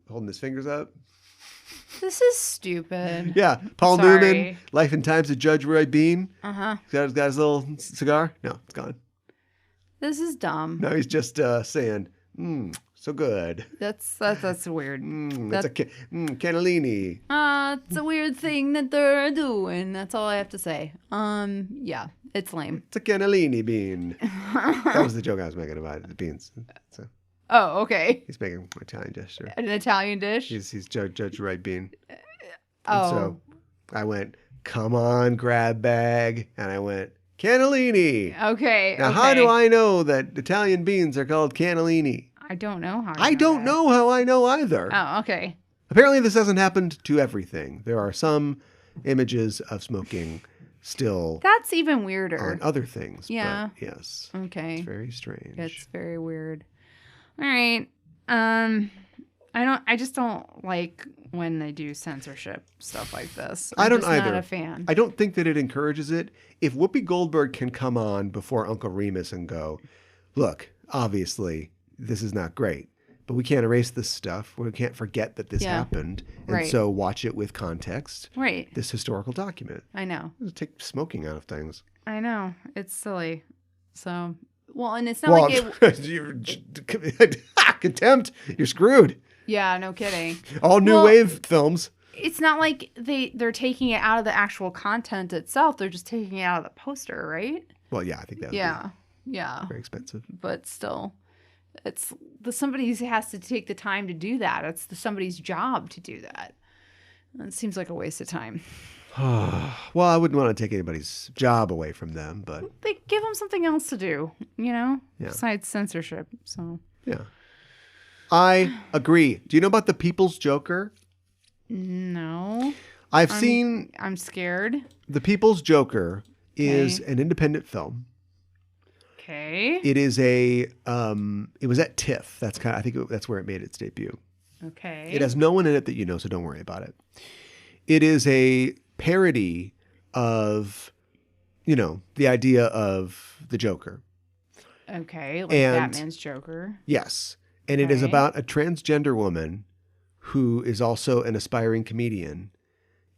Speaker 3: holding his fingers up.
Speaker 4: This is stupid.
Speaker 3: Yeah. Paul
Speaker 4: Sorry.
Speaker 3: Newman, Life and Times of Judge Roy Bean.
Speaker 4: Uh-huh.
Speaker 3: Got his little cigar. No, it's gone.
Speaker 4: This is dumb.
Speaker 3: Now he's just saying, so good.
Speaker 4: That's weird.
Speaker 3: It's a cannellini.
Speaker 4: It's a weird thing that they're doing. That's all I have to say. Yeah, it's lame.
Speaker 3: It's a cannellini bean. That was the joke I was making about the beans. So
Speaker 4: Oh, okay.
Speaker 3: he's making an Italian gesture.
Speaker 4: An Italian dish?
Speaker 3: He's Judge Right Bean.
Speaker 4: Oh.
Speaker 3: And so I went, come on, grab bag. And I went, cannellini.
Speaker 4: Okay.
Speaker 3: Now, how do I know that Italian beans are called cannellini?
Speaker 4: I don't know how.
Speaker 3: I don't know how I know either.
Speaker 4: Oh, okay.
Speaker 3: Apparently, this hasn't happened to everything. There are some images of smoking still
Speaker 4: That's even weirder.
Speaker 3: on other things.
Speaker 4: Yeah.
Speaker 3: But yes.
Speaker 4: Okay.
Speaker 3: It's very strange.
Speaker 4: It's very weird. All right. I just don't like when they do censorship stuff like this.
Speaker 3: I don't
Speaker 4: just
Speaker 3: either.
Speaker 4: Not a fan.
Speaker 3: I don't think that it encourages it. If Whoopi Goldberg can come on before Uncle Remus and go, look, obviously this is not great, but we can't erase this stuff. We can't forget that this happened. And
Speaker 4: Right.
Speaker 3: so watch it with context.
Speaker 4: Right.
Speaker 3: This historical document.
Speaker 4: I know.
Speaker 3: Take smoking out of things.
Speaker 4: I know. It's silly. So, well, and it's not like it.
Speaker 3: You're, Contempt. You're screwed.
Speaker 4: Yeah, no kidding.
Speaker 3: All new wave films.
Speaker 4: It's not like they're taking it out of the actual content itself. They're just taking it out of the poster, right?
Speaker 3: Well, yeah, I think that would
Speaker 4: Yeah.
Speaker 3: be very expensive.
Speaker 4: But still, it's somebody has to take the time to do that. It's somebody's job to do that. It seems like a waste of time.
Speaker 3: Well, I wouldn't want to take anybody's job away from them, but
Speaker 4: They give them something else to do,
Speaker 3: Yeah.
Speaker 4: besides censorship. So
Speaker 3: yeah. I agree. Do you know about the People's Joker?
Speaker 4: no,
Speaker 3: I've seen
Speaker 4: I'm scared.
Speaker 3: The People's Joker is an independent film.
Speaker 4: Okay.
Speaker 3: It is it was at TIFF. I think that's where it made its debut.
Speaker 4: Okay.
Speaker 3: It has no one in it that you know, so don't worry about it. It is a parody of, the idea of the Joker.
Speaker 4: Okay, like
Speaker 3: And-
Speaker 4: Batman's Joker.
Speaker 3: Yes. And it is
Speaker 4: Okay.
Speaker 3: about a transgender woman who is also an aspiring comedian.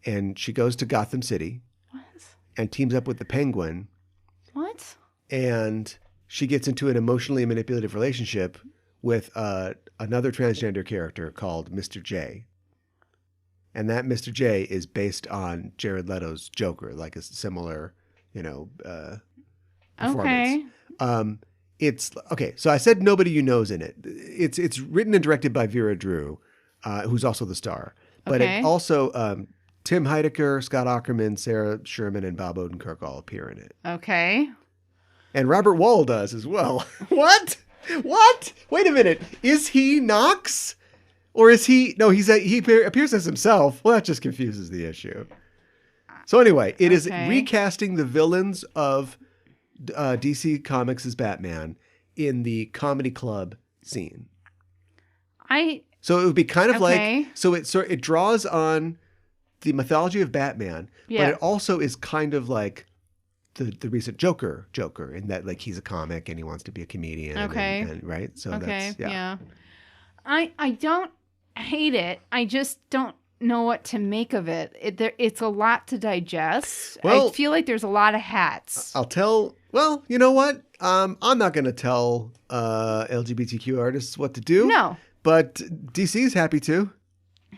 Speaker 3: And she goes to Gotham City
Speaker 4: What?
Speaker 3: and teams up with the Penguin.
Speaker 4: What?
Speaker 3: And she gets into an emotionally manipulative relationship with another transgender character called Mr. J. And that Mr. J is based on Jared Leto's Joker, like a similar, performance.
Speaker 4: Okay.
Speaker 3: It's okay. So I said nobody you know's in it. It's written and directed by Vera Drew, who's also the star. But
Speaker 4: Okay.
Speaker 3: it also Tim Heidecker, Scott Aukerman, Sarah Sherman, and Bob Odenkirk all appear in it.
Speaker 4: Okay.
Speaker 3: And Robert Wall does as well. What? What? Wait a minute. Is he Knox? Or is he... No, he appears as himself. Well, that just confuses the issue. So anyway, it is recasting the villains of DC Comics' Batman in the comedy club scene. So it would be kind of like... So it draws on the mythology of Batman, but it also is kind of like the recent Joker in that like he's a comic and he wants to be a comedian. And, right? So that's... Yeah.
Speaker 4: I don't hate it. I just don't know what to make of it. It's a lot to digest.
Speaker 3: Well,
Speaker 4: I feel like there's a lot of hats.
Speaker 3: Well, you know what? I'm not going to tell LGBTQ artists what to do.
Speaker 4: No.
Speaker 3: But DC's happy to.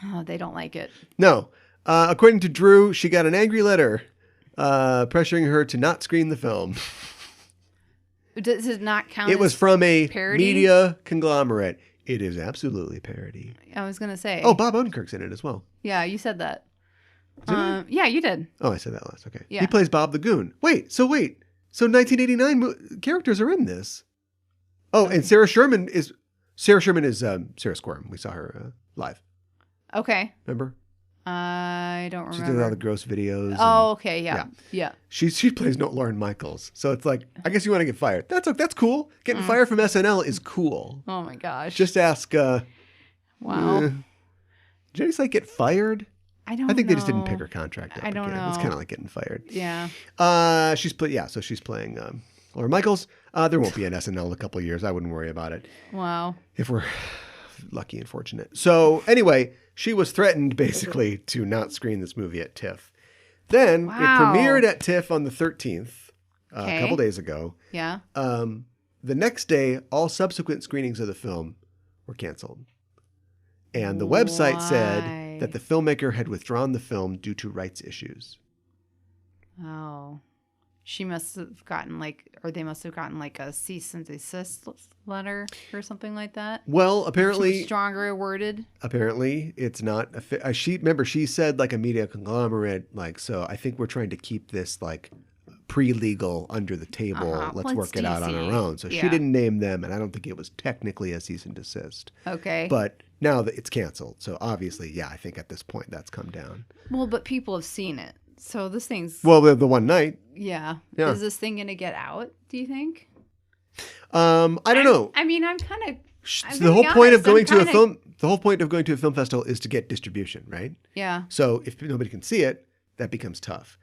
Speaker 4: Oh, they don't like it.
Speaker 3: No. According to Drew, she got an angry letter pressuring her to not screen the film.
Speaker 4: Does it not count?
Speaker 3: It was from a
Speaker 4: parody?
Speaker 3: Media conglomerate. It is absolutely parody.
Speaker 4: I was going to say.
Speaker 3: Oh, Bob Odenkirk's in it as well.
Speaker 4: Yeah, you said that.
Speaker 3: Did
Speaker 4: yeah, you did.
Speaker 3: Oh, I said that last. Okay.
Speaker 4: Yeah.
Speaker 3: He plays Bob the Goon. So 1989 characters are in this. Oh, and Sarah Sherman is Sarah Squirm. We saw her live.
Speaker 4: Okay.
Speaker 3: Remember?
Speaker 4: I don't remember.
Speaker 3: She did all the gross videos.
Speaker 4: Oh, okay. Yeah.
Speaker 3: She plays Lauren Michaels. So it's like, I guess you want to get fired. That's cool. Getting fired from SNL is cool.
Speaker 4: Oh my gosh.
Speaker 3: Just ask.
Speaker 4: Wow.
Speaker 3: Did Jenny Slate get fired?
Speaker 4: I don't know.
Speaker 3: I think they just didn't pick her contract up
Speaker 4: I don't
Speaker 3: again.
Speaker 4: know.
Speaker 3: It's kind of like getting fired.
Speaker 4: Yeah.
Speaker 3: She's playing Lauren Michaels. There won't be an SNL in a couple of years. I wouldn't worry about it.
Speaker 4: Wow.
Speaker 3: If we're lucky and fortunate. So anyway, she was threatened basically to not screen this movie at TIFF. Then it premiered at TIFF on the 13th, a couple days ago.
Speaker 4: Yeah.
Speaker 3: The next day, all subsequent screenings of the film were canceled. And the website said that the filmmaker had withdrawn the film due to rights issues.
Speaker 4: Oh. She must have gotten they must have gotten a cease and desist letter or something like that.
Speaker 3: Well, apparently
Speaker 4: stronger worded.
Speaker 3: Apparently, it's not. She said like a media conglomerate. So I think we're trying to keep this pre-legal under the table. Let's work it out on our own. So she didn't name them, and I don't think it was technically a cease and desist.
Speaker 4: Okay.
Speaker 3: But now that it's canceled, so obviously, I think at this point that's come down.
Speaker 4: Well, but people have seen it. So this thing's...
Speaker 3: Well, the one night.
Speaker 4: Yeah. Is this thing going to get out, do you think?
Speaker 3: I don't know.
Speaker 4: I mean, I'm kind of...
Speaker 3: The whole point of going to a film festival is to get distribution, right?
Speaker 4: Yeah.
Speaker 3: So if nobody can see it, that becomes tough.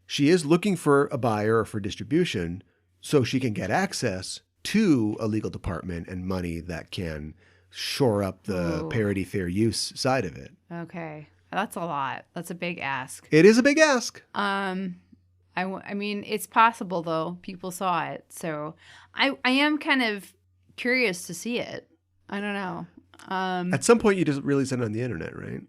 Speaker 3: She is looking for a buyer or for distribution so she can get access to a legal department and money that can shore up the parody fair use side of it.
Speaker 4: Okay. That's a lot. That's a big ask.
Speaker 3: It is a big ask.
Speaker 4: I mean, it's possible, though. People saw it. So I am kind of curious to see it. I don't know.
Speaker 3: At some point, you just release it on the internet, right?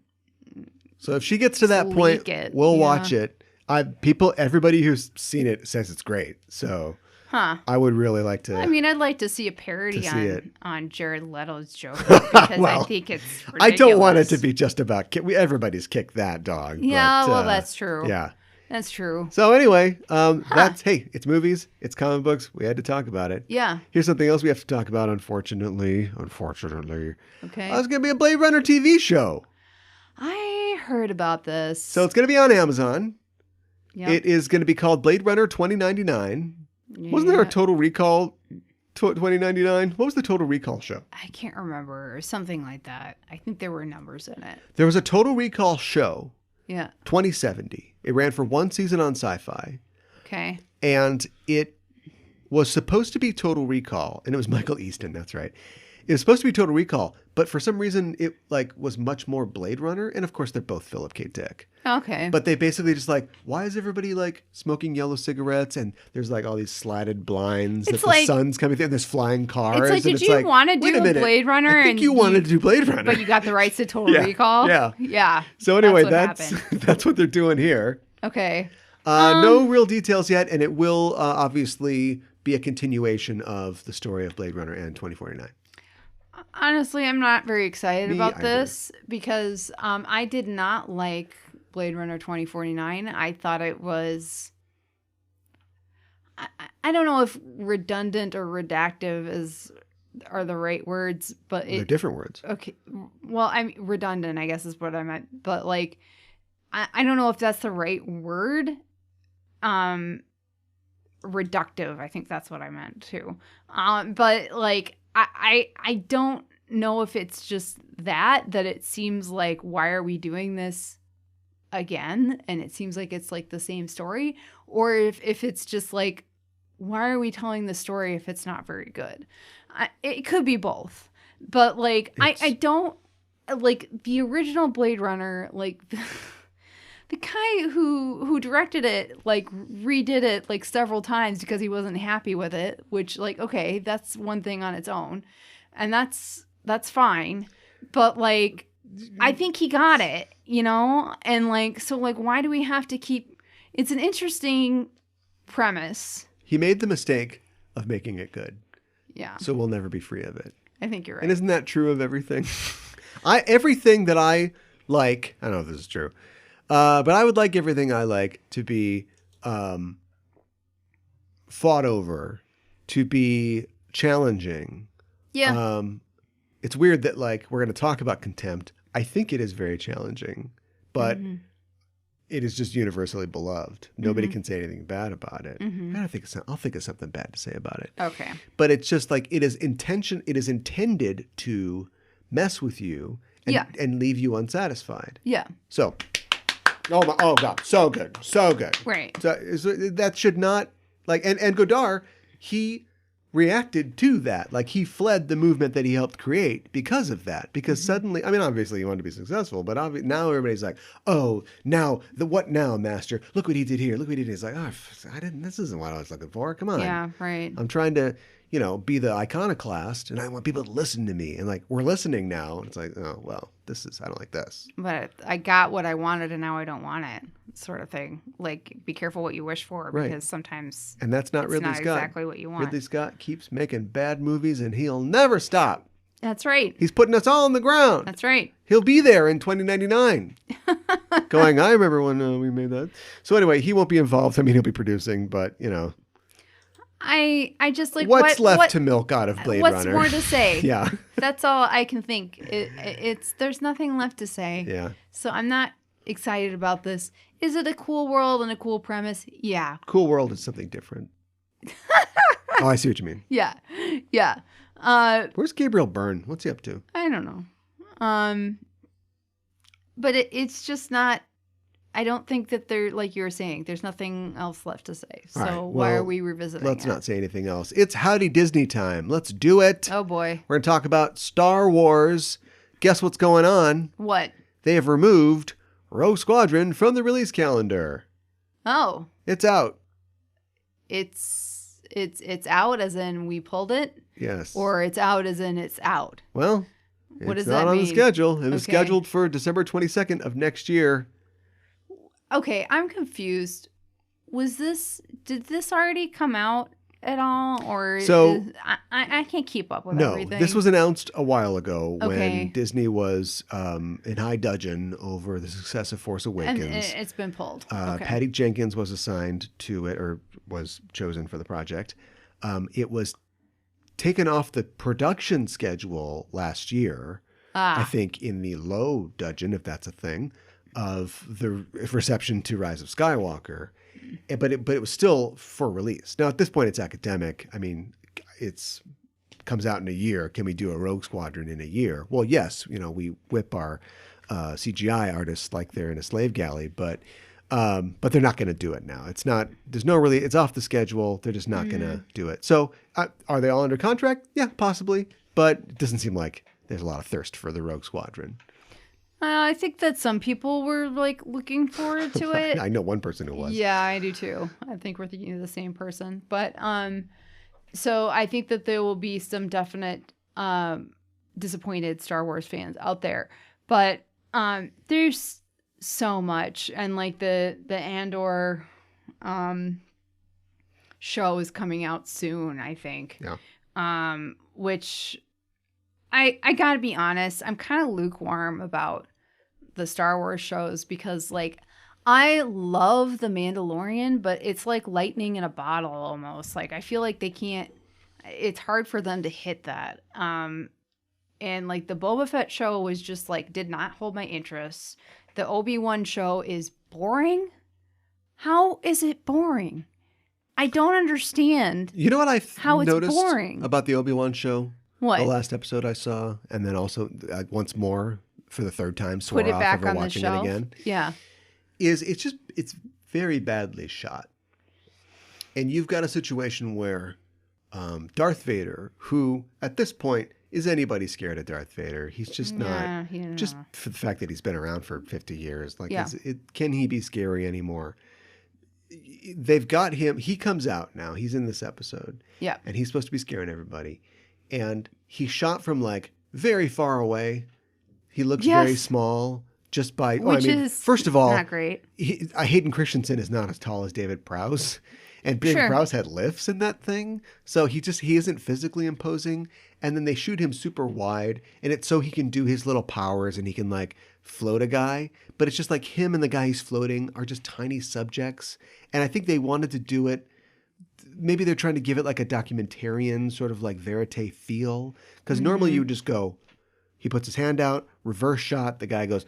Speaker 3: So if she gets to that point, we'll watch it. Everybody who's seen it says it's great. So I would really like to.
Speaker 4: I mean, I'd like to see a parody on Jared Leto's Joker because I think it's ridiculous.
Speaker 3: I don't want it to be just about everybody's kicked that dog.
Speaker 4: Yeah,
Speaker 3: but,
Speaker 4: that's true.
Speaker 3: Yeah.
Speaker 4: That's true.
Speaker 3: So anyway, it's movies, it's comic books. We had to talk about it.
Speaker 4: Yeah.
Speaker 3: Here's something else we have to talk about, unfortunately.
Speaker 4: Okay.
Speaker 3: It's going to be a Blade Runner TV show.
Speaker 4: I heard about this.
Speaker 3: So it's going to be on Amazon.
Speaker 4: Yep.
Speaker 3: It is going to be called Blade Runner 2099. Yeah. Wasn't there a Total Recall 2099? What was the Total Recall show?
Speaker 4: I can't remember. Or something like that. I think there were numbers in it.
Speaker 3: There was a Total Recall show.
Speaker 4: Yeah.
Speaker 3: 2070. It ran for one season on Sci-Fi.
Speaker 4: Okay.
Speaker 3: And it was supposed to be Total Recall. And it was Michael Easton, that's right. It was supposed to be Total Recall, but for some reason it was much more Blade Runner. And of course they're both Philip K. Dick.
Speaker 4: Okay.
Speaker 3: But they basically just why is everybody smoking yellow cigarettes? And there's all these slatted blinds that the sun's coming through and there's flying cars.
Speaker 4: It's did you want to do Blade Runner?
Speaker 3: I think you wanted to do Blade Runner.
Speaker 4: But you got the rights to Total Recall?
Speaker 3: Yeah.
Speaker 4: Yeah.
Speaker 3: So anyway, that's what they're doing here.
Speaker 4: Okay.
Speaker 3: No real details yet. And it will obviously be a continuation of the story of Blade Runner and 2049.
Speaker 4: Honestly, I'm not very excited about this because I did not like Blade Runner 2049. I thought it was... I don't know if redundant or redactive is are the right words, but
Speaker 3: They're different words.
Speaker 4: okay. Well, I'm redundant, I guess is what I meant. But like, I don't know if that's the right word. Reductive, I think that's what I meant too. But like, I don't know if it's just that it seems like, why are we doing this again? And it seems like it's like the same story, or if it's just like, why are we telling the story if it's not very good? It could be both, but like, I don't like the original Blade Runner, like the guy who directed it, like, redid it like several times because he wasn't happy with it, which, like, okay, that's one thing on its own, and that's fine, but like, I think he got it, you know? And like, so like, why do we have to keep, it's an interesting premise.
Speaker 3: He made the mistake of making it good.
Speaker 4: Yeah.
Speaker 3: So we'll never be free of it.
Speaker 4: I think you're right.
Speaker 3: And isn't that true of everything? Everything that I like, I don't know if this is true, but I would like everything I like to be fought over, to be challenging.
Speaker 4: Yeah.
Speaker 3: It's weird that, like, we're going to talk about Contempt. I think it is very challenging, but it is just universally beloved. Nobody can say anything bad about it. I'll think of something bad to say about it.
Speaker 4: Okay.
Speaker 3: But it's just like, it is intended to mess with you and leave you unsatisfied.
Speaker 4: Yeah.
Speaker 3: So, oh God, so good.
Speaker 4: Right.
Speaker 3: So that should not, like, and Godard, he reacted to that. Like, he fled the movement that he helped create because of that. Because suddenly, I mean, obviously he wanted to be successful, but now everybody's like, oh, what now, master? Look what he did here. Look what he did. He's like, oh, this isn't what I was looking for. Come on.
Speaker 4: Yeah, right.
Speaker 3: I'm trying to, be the iconoclast, and I want people to listen to me. And like, we're listening now. And it's like, oh, well, I don't like this.
Speaker 4: But I got what I wanted and now I don't want it, sort of thing. Like, be careful what you wish for, because sometimes
Speaker 3: and that's not Ridley
Speaker 4: not
Speaker 3: Scott.
Speaker 4: Exactly what you want.
Speaker 3: Ridley Scott keeps making bad movies and he'll never stop.
Speaker 4: That's right.
Speaker 3: He's putting us all on the ground.
Speaker 4: That's right.
Speaker 3: He'll be there in 2099 going, I remember when we made that. So anyway, he won't be involved. I mean, he'll be producing, but
Speaker 4: I just like,
Speaker 3: what's left to milk out of Blade Runner?
Speaker 4: What's more to say?
Speaker 3: Yeah.
Speaker 4: That's all I can think. There's nothing left to say.
Speaker 3: Yeah.
Speaker 4: So I'm not excited about this. Is it a cool world and a cool premise? Yeah.
Speaker 3: Cool world is something different. Oh, I see what you mean.
Speaker 4: Yeah. Yeah.
Speaker 3: Where's Gabriel Byrne? What's he up to?
Speaker 4: I don't know. But it's just not, I don't think that they're, like you were saying, there's nothing else left to say. So
Speaker 3: right,
Speaker 4: why are we revisiting
Speaker 3: Let's
Speaker 4: it?
Speaker 3: not say anything else. It's Howdy Disney time. Let's do it.
Speaker 4: Oh, boy.
Speaker 3: We're going to talk about Star Wars. Guess what's going on?
Speaker 4: What?
Speaker 3: They have removed Rogue Squadron from the release calendar.
Speaker 4: Oh.
Speaker 3: It's out.
Speaker 4: It's out as in we pulled it?
Speaker 3: Yes.
Speaker 4: Or it's out as in it's out?
Speaker 3: Well,
Speaker 4: what does
Speaker 3: it's not
Speaker 4: that
Speaker 3: on
Speaker 4: mean?
Speaker 3: the schedule. It was
Speaker 4: Okay.
Speaker 3: scheduled for December 22nd of next year.
Speaker 4: Okay, I'm confused. Did this already come out at all? Or
Speaker 3: So-
Speaker 4: I can't keep up with
Speaker 3: No,
Speaker 4: everything.
Speaker 3: this was announced a while ago
Speaker 4: Okay.
Speaker 3: when Disney was in high dudgeon over the success of Force Awakens.
Speaker 4: And it's been pulled. Okay.
Speaker 3: Patty Jenkins was assigned to it, or was chosen for the project. It was taken off the production schedule last year, I think in the low dudgeon, if that's a thing, of the reception to Rise of Skywalker. But it was still for release. Now, at this point, it's academic. I mean, it's comes out in a year. Can we do a Rogue Squadron in a year? Well, yes. We whip our CGI artists like they're in a slave galley, but they're not going to do it now. It's not. There's no really. It's off the schedule. They're just not going to do it. So, are they all under contract? Yeah, possibly. But it doesn't seem like there's a lot of thirst for the Rogue Squadron.
Speaker 4: I think that some people were like looking forward to it.
Speaker 3: I know one person who was.
Speaker 4: Yeah, I do too. I think we're thinking of the same person. But so I think that there will be some definite disappointed Star Wars fans out there. But there's so much, and like the Andor show is coming out soon, I think.
Speaker 3: Yeah.
Speaker 4: Which I gotta be honest, I'm kind of lukewarm about the Star Wars shows, because like I love The Mandalorian, but it's like lightning in a bottle almost. Like I feel like they can't, it's hard for them to hit that. And like the Boba Fett show was just like did not hold my interest. The Obi-Wan show is boring. How is it boring? I don't understand.
Speaker 3: You know what
Speaker 4: how it's
Speaker 3: noticed
Speaker 4: boring
Speaker 3: about the Obi-Wan show?
Speaker 4: What?
Speaker 3: The last episode I saw, and then also once more for the third time,
Speaker 4: Put it back on the
Speaker 3: watching
Speaker 4: shelf.
Speaker 3: it again.
Speaker 4: Yeah.
Speaker 3: It's very badly shot. And you've got a situation where Darth Vader, who at this point is anybody scared of Darth Vader? He's just not. Just for the fact that he's been around for 50 years. Like, can he be scary anymore? They've got him. He comes out now. He's in this episode.
Speaker 4: Yeah.
Speaker 3: And he's supposed to be scaring everybody. And he's shot from like very far away. He looks very small. Just by, first of all,
Speaker 4: not great.
Speaker 3: Hayden Christensen is not as tall as David Prowse. And David Prowse had lifts in that thing. So he isn't physically imposing. And then they shoot him super wide. And it's so he can do his little powers and he can like float a guy. But it's just like him and the guy he's floating are just tiny subjects. And I think they wanted to do it. Maybe they're trying to give it like a documentarian sort of like verite feel. Because normally you would just go, he puts his hand out, reverse shot, the guy goes,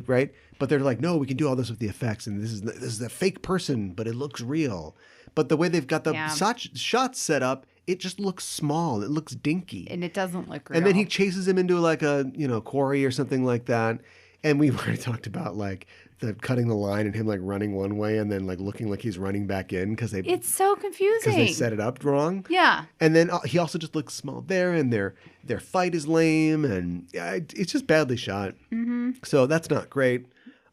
Speaker 3: right? But they're like, no, we can do all this with the effects, and this is a fake person, but it looks real. But the way they've got the shots set up, it just looks small. It looks dinky.
Speaker 4: And it doesn't look real.
Speaker 3: And then he chases him into like a, quarry or something like that. And we've already talked about like the cutting the line and him like running one way and then like looking like he's running back in because
Speaker 4: it's so confusing
Speaker 3: because they set it up wrong.
Speaker 4: Yeah.
Speaker 3: And then he also just looks small there, and their fight is lame, and it's just badly shot. Mm-hmm. So that's not great.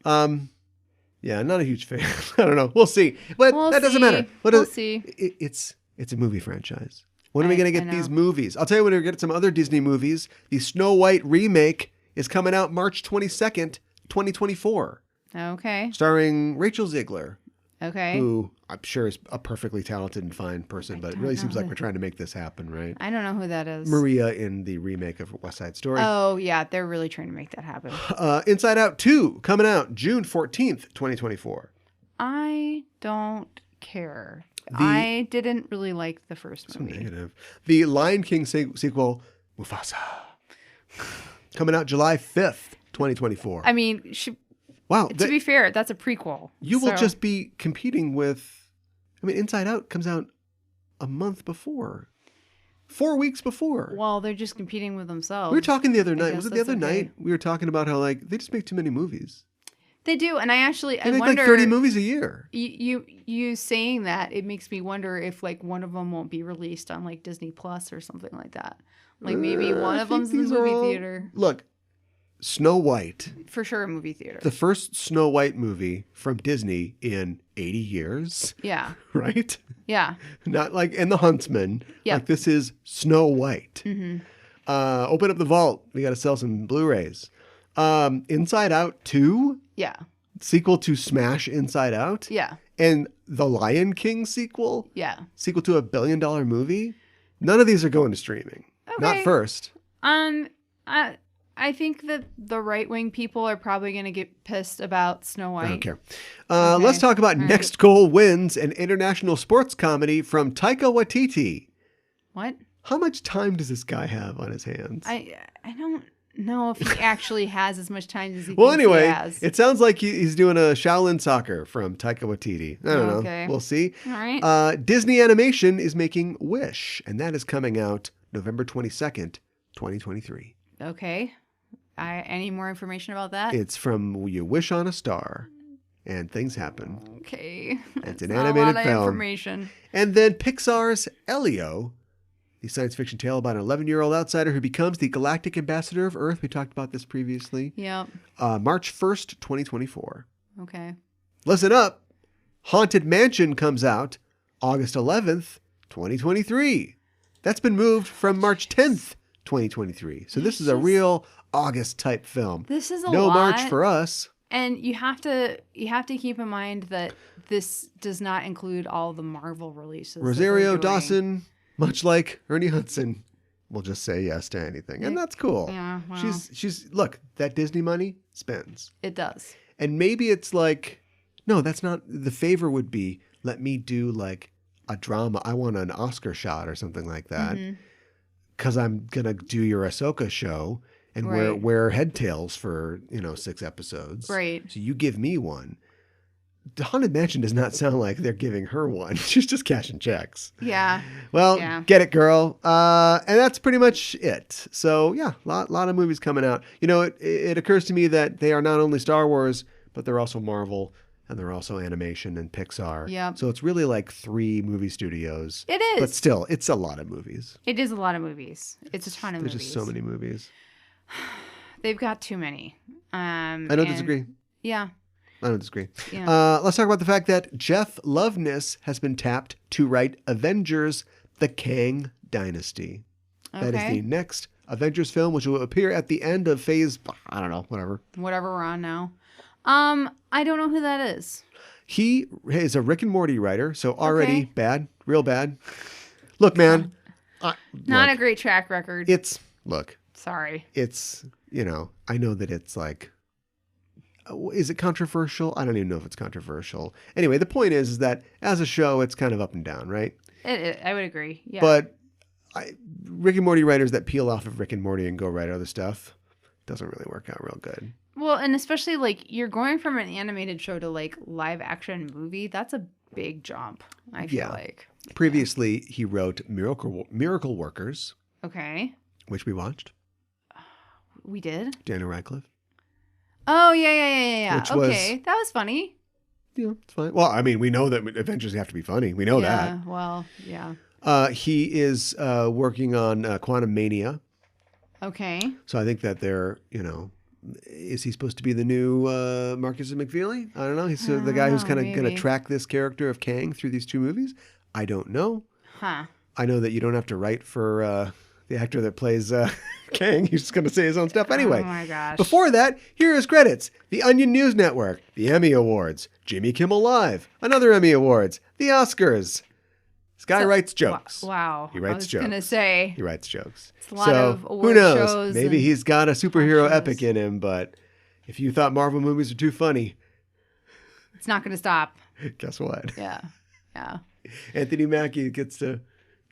Speaker 3: Yeah, not a huge fan. I don't know. We'll see. But that doesn't matter.
Speaker 4: We'll see.
Speaker 3: It's a movie franchise. When are we going to get these movies? I'll tell you when we get some other Disney movies. The Snow White remake is coming out March 22nd, 2024.
Speaker 4: Okay.
Speaker 3: Starring Rachel Ziegler.
Speaker 4: Okay.
Speaker 3: Who I'm sure is a perfectly talented and fine person, but it really seems like we're trying to make this happen, right?
Speaker 4: I don't know who that is.
Speaker 3: Maria in the remake of West Side Story.
Speaker 4: Oh, yeah. They're really trying to make that happen.
Speaker 3: Inside Out 2 coming out June 14th, 2024.
Speaker 4: I don't care. I didn't really like the first movie.
Speaker 3: So negative. The Lion King sequel, Mufasa, coming out July 5th, 2024.
Speaker 4: I mean,
Speaker 3: wow.
Speaker 4: To be fair, that's a prequel.
Speaker 3: You will just be competing with, Inside Out comes out a month before. 4 weeks before.
Speaker 4: Well, they're just competing with themselves.
Speaker 3: We were talking the other night. Was it the other night? We were talking about how like they just make too many movies.
Speaker 4: They do, and I
Speaker 3: make like 30 movies a year.
Speaker 4: You saying that, it makes me wonder if like one of them won't be released on like Disney Plus or something like that. Like maybe one of them's in the movie theater.
Speaker 3: Look, Snow White.
Speaker 4: For sure, a movie theater.
Speaker 3: The first Snow White movie from Disney in 80 years.
Speaker 4: Yeah.
Speaker 3: Right?
Speaker 4: Yeah.
Speaker 3: Not like in The Huntsman.
Speaker 4: Yeah.
Speaker 3: Like this is Snow White.
Speaker 4: Mm-hmm.
Speaker 3: Open up the vault. We got to sell some Blu-rays. Inside Out 2.
Speaker 4: Yeah.
Speaker 3: Sequel to Smash Inside Out.
Speaker 4: Yeah.
Speaker 3: And the Lion King sequel.
Speaker 4: Yeah.
Speaker 3: Sequel to a $1 billion movie. None of these are going to streaming.
Speaker 4: Okay.
Speaker 3: Not first.
Speaker 4: I think that the right-wing people are probably going to get pissed about Snow White.
Speaker 3: I don't care. Let's talk about Next Goal Wins, an international sports comedy from Taika Waititi.
Speaker 4: What?
Speaker 3: How much time does this guy have on his hands?
Speaker 4: I don't know if he actually has as much time as he
Speaker 3: well,
Speaker 4: thinks
Speaker 3: anyway,
Speaker 4: he has.
Speaker 3: It sounds like he's doing a Shaolin Soccer from Taika Waititi. I don't know. We'll see.
Speaker 4: All right.
Speaker 3: Disney Animation is making Wish, and that is coming out November 22nd, 2023.
Speaker 4: Okay. Any more information about that?
Speaker 3: It's from You Wish on a Star, and things happen.
Speaker 4: Okay.
Speaker 3: It's an animated
Speaker 4: a lot
Speaker 3: film.
Speaker 4: of information.
Speaker 3: And then Pixar's Elio, the science fiction tale about an 11-year-old outsider who becomes the galactic ambassador of Earth. We talked about this previously.
Speaker 4: Yep.
Speaker 3: March 1st, 2024.
Speaker 4: Okay.
Speaker 3: Listen up. Haunted Mansion comes out August 11th, 2023. That's been moved from March 10th, 2023. So this is a real August type film.
Speaker 4: This is a
Speaker 3: no
Speaker 4: lot.
Speaker 3: March for us.
Speaker 4: And you have to keep in mind that this does not include all the Marvel releases.
Speaker 3: Rosario Dawson, much like Ernie Hudson, will just say yes to anything, and that's cool.
Speaker 4: Yeah, well,
Speaker 3: she's look, that Disney money spends.
Speaker 4: It does.
Speaker 3: And maybe it's like, no, that's not the favor. Would be let me do like a drama. I want an Oscar shot or something like that.
Speaker 4: Mm-hmm.
Speaker 3: Because I'm going to do your Ahsoka show and wear head tails for, 6 episodes.
Speaker 4: Right.
Speaker 3: So you give me one. The Haunted Mansion does not sound like they're giving her one. She's just cashing checks.
Speaker 4: Yeah.
Speaker 3: Well,
Speaker 4: Yeah.
Speaker 3: get it, girl. And that's pretty much it. So, yeah, lot of movies coming out. It occurs to me that they are not only Star Wars, but they're also Marvel, and they're also animation and Pixar.
Speaker 4: Yep.
Speaker 3: So it's really like 3 movie studios.
Speaker 4: It is.
Speaker 3: But still, it's a lot of movies.
Speaker 4: It is a lot of movies. It's a ton of
Speaker 3: There's
Speaker 4: movies.
Speaker 3: just so many movies.
Speaker 4: They've got too many.
Speaker 3: I don't disagree.
Speaker 4: Yeah.
Speaker 3: I don't disagree.
Speaker 4: Yeah.
Speaker 3: Let's talk about the fact that Jeff Loveness has been tapped to write Avengers: The Kang Dynasty. That is the next Avengers film, which will appear at the end of phase, I don't know, whatever.
Speaker 4: Whatever we're on now. I don't know who that is.
Speaker 3: He is a Rick and Morty writer, so already bad, real bad. Look, man.
Speaker 4: Not a great track record.
Speaker 3: Sorry.
Speaker 4: It's,
Speaker 3: I know that it's like, is it controversial? I don't even know if it's controversial. Anyway, the point is that as a show, it's kind of up and down, right?
Speaker 4: I would agree. Yeah.
Speaker 3: But Rick and Morty writers that peel off of Rick and Morty and go write other stuff doesn't really work out real good.
Speaker 4: Well, and especially like you're going from an animated show to like live action movie. That's a big jump, I feel like.
Speaker 3: Previously, he wrote Miracle Workers.
Speaker 4: Okay.
Speaker 3: Which we watched.
Speaker 4: We did?
Speaker 3: Daniel Radcliffe.
Speaker 4: Oh, yeah.
Speaker 3: Which
Speaker 4: that was funny.
Speaker 3: Yeah, it's fine. Well, I mean, we know that Avengers have to be funny. We know that.
Speaker 4: Yeah, well, yeah.
Speaker 3: He is working on Quantum Mania.
Speaker 4: Okay.
Speaker 3: So I think that they're, is he supposed to be the new Marcus McFeely? I don't know. He's the guy who's kind of going to track this character of Kang through these 2 movies. I don't know.
Speaker 4: Huh.
Speaker 3: I know that you don't have to write for the actor that plays Kang. He's just going to say his own stuff anyway.
Speaker 4: Oh my gosh.
Speaker 3: Before that, here are his credits. The Onion News Network, the Emmy Awards, Jimmy Kimmel Live, another Emmy Awards, the Oscars. This guy writes jokes.
Speaker 4: Wow.
Speaker 3: He writes jokes.
Speaker 4: I was going to say.
Speaker 3: He writes jokes.
Speaker 4: It's a lot of award
Speaker 3: who knows?
Speaker 4: shows.
Speaker 3: Maybe he's got a superhero epic in him, but if you thought Marvel movies are too funny,
Speaker 4: it's not going to stop.
Speaker 3: Guess what?
Speaker 4: Yeah.
Speaker 3: Anthony Mackie gets to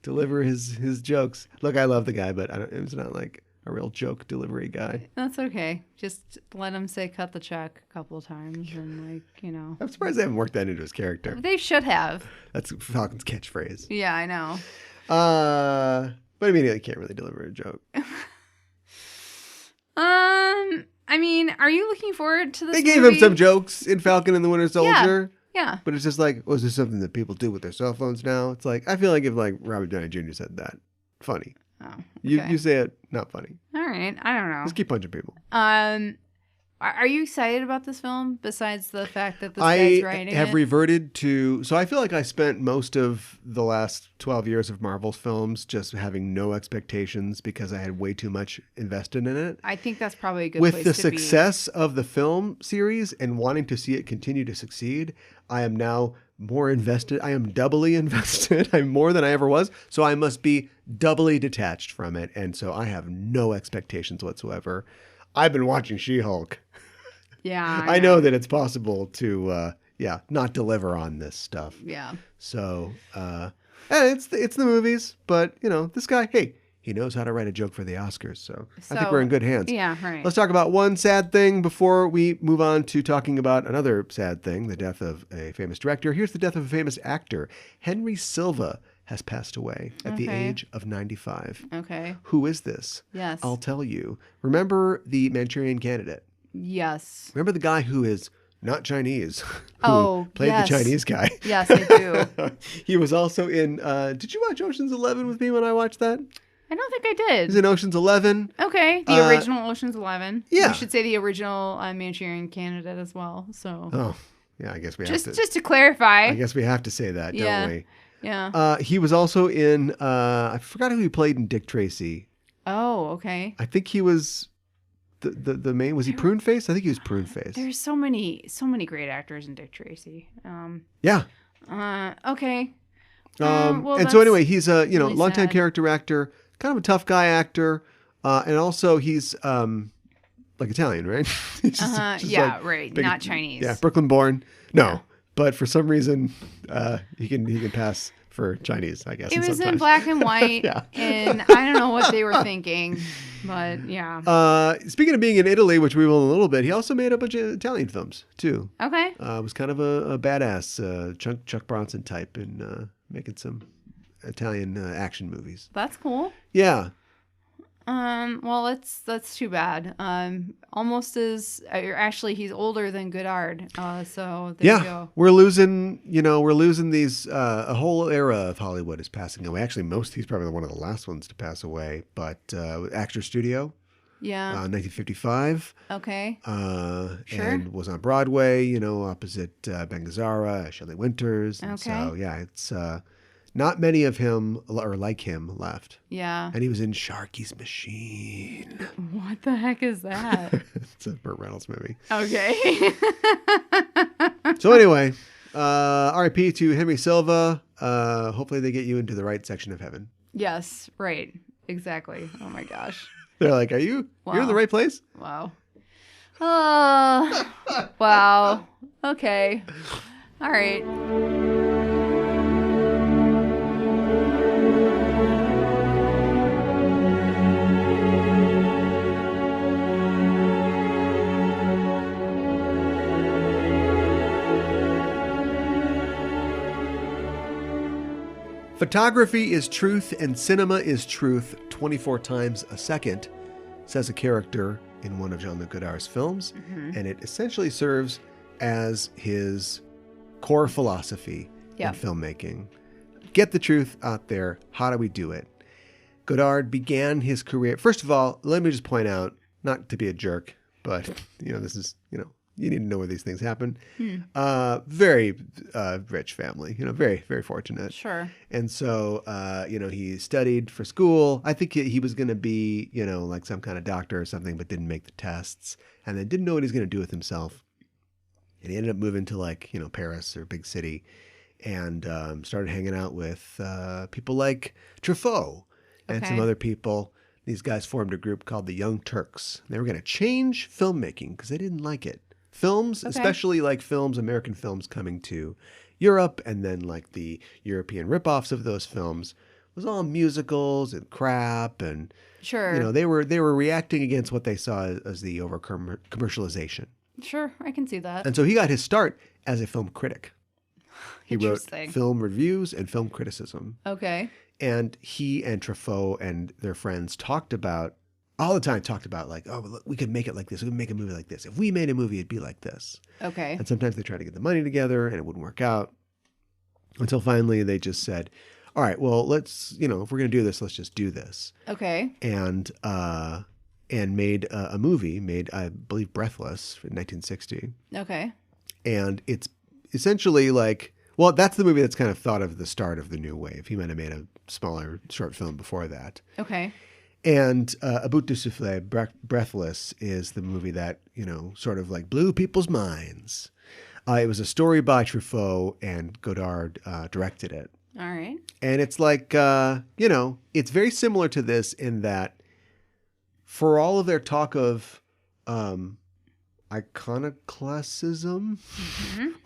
Speaker 3: deliver his jokes. Look, I love the guy, but it's not like a real joke delivery guy.
Speaker 4: That's okay. Just let him say cut the check a couple of times and
Speaker 3: I'm surprised they haven't worked that into his character.
Speaker 4: They should have.
Speaker 3: That's Falcon's catchphrase.
Speaker 4: Yeah, I know.
Speaker 3: But I mean, he can't really deliver a joke.
Speaker 4: I mean, are you looking forward to this
Speaker 3: They gave
Speaker 4: movie?
Speaker 3: him some jokes in Falcon and the Winter Soldier.
Speaker 4: Yeah.
Speaker 3: But it's just like, is this something that people do with their cell phones now? It's like, I feel like if like Robert Downey Jr. said that, funny.
Speaker 4: Oh, okay.
Speaker 3: You say it, not funny.
Speaker 4: All right. I don't know.
Speaker 3: Just keep punching people.
Speaker 4: Are you excited about this film besides the fact that this guy's writing
Speaker 3: I have reverted to, so I feel like I spent most of the last 12 years of Marvel's films just having no expectations because I had way too much invested in it.
Speaker 4: I think that's probably a good
Speaker 3: With
Speaker 4: place
Speaker 3: the
Speaker 4: to
Speaker 3: success of the film series and wanting to see it continue to succeed, I am now more invested. I am doubly invested. I'm more than I ever was. So I must be doubly detached from it. And so I have no expectations whatsoever. I've been watching She-Hulk.
Speaker 4: Yeah.
Speaker 3: I know that it's possible to, not deliver on this stuff.
Speaker 4: Yeah.
Speaker 3: So, it's the movies, but this guy, hey, he knows how to write a joke for the Oscars. So I think we're in good hands.
Speaker 4: Yeah, right.
Speaker 3: Let's talk about one sad thing before we move on to talking about another sad thing, the death of a famous director. Here's the death of a famous actor. Henry Silva has passed away at the age of 95.
Speaker 4: Okay.
Speaker 3: Who is this?
Speaker 4: Yes.
Speaker 3: I'll tell you. Remember the Manchurian Candidate?
Speaker 4: Yes.
Speaker 3: Remember the guy who is not Chinese? Who played the Chinese guy?
Speaker 4: Yes, I do.
Speaker 3: He was also in, did you watch Ocean's 11 with me when I watched that?
Speaker 4: I don't think I did.
Speaker 3: He's in Ocean's 11.
Speaker 4: Okay, the original Ocean's 11.
Speaker 3: Yeah.
Speaker 4: You should say the original Manchurian Candidate as well. So.
Speaker 3: Oh, yeah, I guess we have to.
Speaker 4: Just to clarify.
Speaker 3: I guess we have to say that, don't we?
Speaker 4: Yeah.
Speaker 3: He was also in, I forgot who he played in Dick Tracy.
Speaker 4: Oh, okay.
Speaker 3: I think he was the main, was he Pruneface? I think he was Pruneface.
Speaker 4: There's so many great actors in Dick Tracy.
Speaker 3: Yeah.
Speaker 4: Okay.
Speaker 3: And so anyway, he's a,
Speaker 4: really
Speaker 3: longtime
Speaker 4: sad.
Speaker 3: character actor, kind of a tough guy actor. And also he's, like Italian, right? He's just
Speaker 4: yeah,
Speaker 3: like
Speaker 4: right.
Speaker 3: big,
Speaker 4: Not Chinese.
Speaker 3: Yeah. Brooklyn born. No,
Speaker 4: Yeah.
Speaker 3: but for some reason, he can pass for Chinese, I guess.
Speaker 4: It was in
Speaker 3: sometimes.
Speaker 4: black and white,
Speaker 3: Yeah.
Speaker 4: and I don't know what they were thinking, but yeah.
Speaker 3: Speaking of being in Italy, which we will in a little bit, he also made a bunch of Italian films too.
Speaker 4: Okay.
Speaker 3: Was kind of a badass Chuck Bronson type in making some Italian action movies.
Speaker 4: That's cool.
Speaker 3: Yeah.
Speaker 4: Well, that's too bad. Almost as actually, he's older than Godard. So there you go.
Speaker 3: We're losing these. A whole era of Hollywood is passing away. Actually, he's probably one of the last ones to pass away. But Actor Studio,
Speaker 4: Yeah.
Speaker 3: 1955.
Speaker 4: Okay.
Speaker 3: Sure.
Speaker 4: Sure.
Speaker 3: And was on Broadway. Opposite Ben Gazzara, Shelley Winters. And
Speaker 4: Okay.
Speaker 3: So yeah, it's not many of him or like him left.
Speaker 4: Yeah.
Speaker 3: And he was in Sharky's Machine.
Speaker 4: What the heck is that?
Speaker 3: It's a Burt Reynolds movie.
Speaker 4: Okay.
Speaker 3: So anyway, RIP to Henry Silva. Hopefully they get you into the right section of heaven.
Speaker 4: Yes. Right. Exactly. Oh my gosh.
Speaker 3: They're like, are you?
Speaker 4: Wow.
Speaker 3: You're in the right place?
Speaker 4: Wow. Wow. Okay. All right.
Speaker 3: Photography is truth and cinema is truth 24 times a second, says a character in one of Jean-Luc Godard's films, and it essentially serves as his core philosophy in filmmaking. Get the truth out there. How do we do it? Godard began his career. First of all, let me just point out, not to be a jerk, but this is, you need to know where these things happen. Very rich family, very, very fortunate.
Speaker 4: Sure.
Speaker 3: And so, he studied for school. I think he was going to be, like some kind of doctor or something, but didn't make the tests and then didn't know what he was going to do with himself. And he ended up moving to Paris or big city and started hanging out with people like Truffaut and some other people. These guys formed a group called the Young Turks. They were going to change filmmaking because they didn't like it. Films, especially like American films coming to Europe, and then like the European ripoffs of those films, was all musicals and crap, and
Speaker 4: Sure.
Speaker 3: they were reacting against what they saw as the over commercialization.
Speaker 4: Sure, I can see that.
Speaker 3: And so he got his start as a film critic. He wrote
Speaker 4: Interesting.
Speaker 3: film reviews and film criticism.
Speaker 4: Okay.
Speaker 3: And he and Truffaut and their friends all the time talked about like, oh, look, we could make it like this. We could make a movie like this. If we made a movie, it'd be like this.
Speaker 4: Okay.
Speaker 3: And sometimes they tried to get the money together and it wouldn't work out. Until finally they just said, all right, well, let's, if we're going to do this, let's just do this.
Speaker 4: Okay.
Speaker 3: And made a movie, I believe, Breathless in 1960.
Speaker 4: Okay.
Speaker 3: And it's essentially like, well, that's the movie that's kind of thought of the start of the new wave. He might have made a smaller short film before that.
Speaker 4: Okay.
Speaker 3: And A Bout de Souffle, Breathless, is the movie that, sort of like blew people's minds. It was a story by Truffaut, and Godard directed it.
Speaker 4: All right.
Speaker 3: And it's like, it's very similar to this in that for all of their talk of iconoclasm,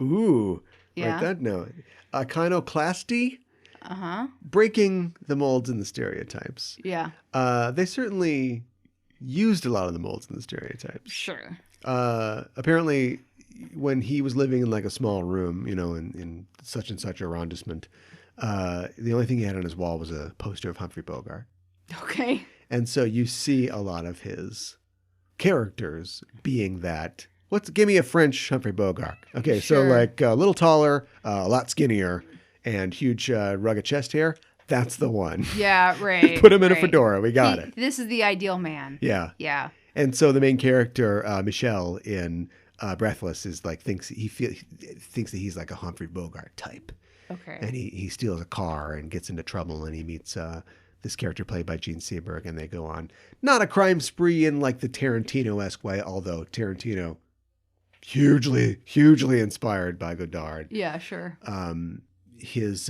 Speaker 3: ooh,
Speaker 4: Yeah.
Speaker 3: write that note, iconoclasty,
Speaker 4: Uh-huh.
Speaker 3: breaking the molds and the stereotypes.
Speaker 4: Yeah.
Speaker 3: They certainly used a lot of the molds and the stereotypes.
Speaker 4: Sure.
Speaker 3: Apparently, when he was living in like a small room, in such and such arrondissement, the only thing he had on his wall was a poster of Humphrey Bogart.
Speaker 4: Okay.
Speaker 3: And so you see a lot of his characters being that. Give me a French Humphrey Bogart. Okay,
Speaker 4: Sure.
Speaker 3: so like a little taller, a lot skinnier, and huge rugged chest hair. That's the one.
Speaker 4: Yeah, right.
Speaker 3: Put him in a
Speaker 4: right.
Speaker 3: fedora. We got it.
Speaker 4: This is the ideal man.
Speaker 3: Yeah.
Speaker 4: Yeah.
Speaker 3: And so the main character, Michel, in Breathless, is like thinks that he's like a Humphrey Bogart type.
Speaker 4: Okay.
Speaker 3: And he steals a car and gets into trouble, and he meets this character played by Gene Seberg, and they go on not a crime spree in like the Tarantino-esque way, although Tarantino hugely inspired by Godard.
Speaker 4: Yeah, sure.
Speaker 3: His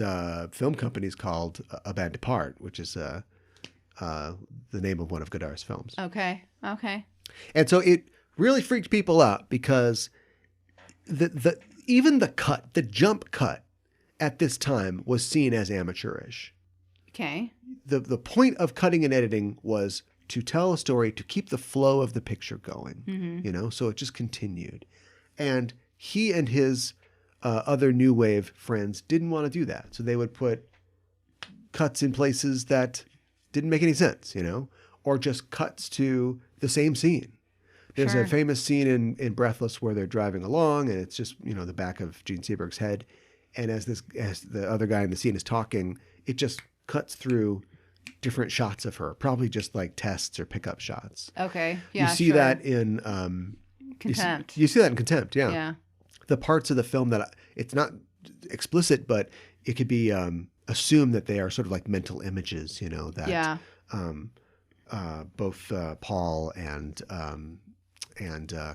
Speaker 3: film company is called A Band Apart, which is the name of one of Godard's films.
Speaker 4: Okay.
Speaker 3: And so it really freaked people out because even the jump cut at this time was seen as amateurish.
Speaker 4: Okay.
Speaker 3: The point of cutting and editing was to tell a story, to keep the flow of the picture going, you know, so it just continued. And he and his other new wave friends didn't want to do that. So they would put cuts in places that didn't make any sense, you know, or just cuts to the same scene. There's a famous scene in Breathless where they're driving along and it's just, you know, the back of Gene Seberg's head. And as the other guy in the scene is talking, it just cuts through different shots of her, probably just like tests or pickup shots.
Speaker 4: Okay. Yeah.
Speaker 3: You see that in
Speaker 4: Contempt.
Speaker 3: You see that in Contempt, yeah.
Speaker 4: Yeah.
Speaker 3: The parts of the film that it's not explicit, but it could be assumed that they are sort of like mental images, you know, that both Paul and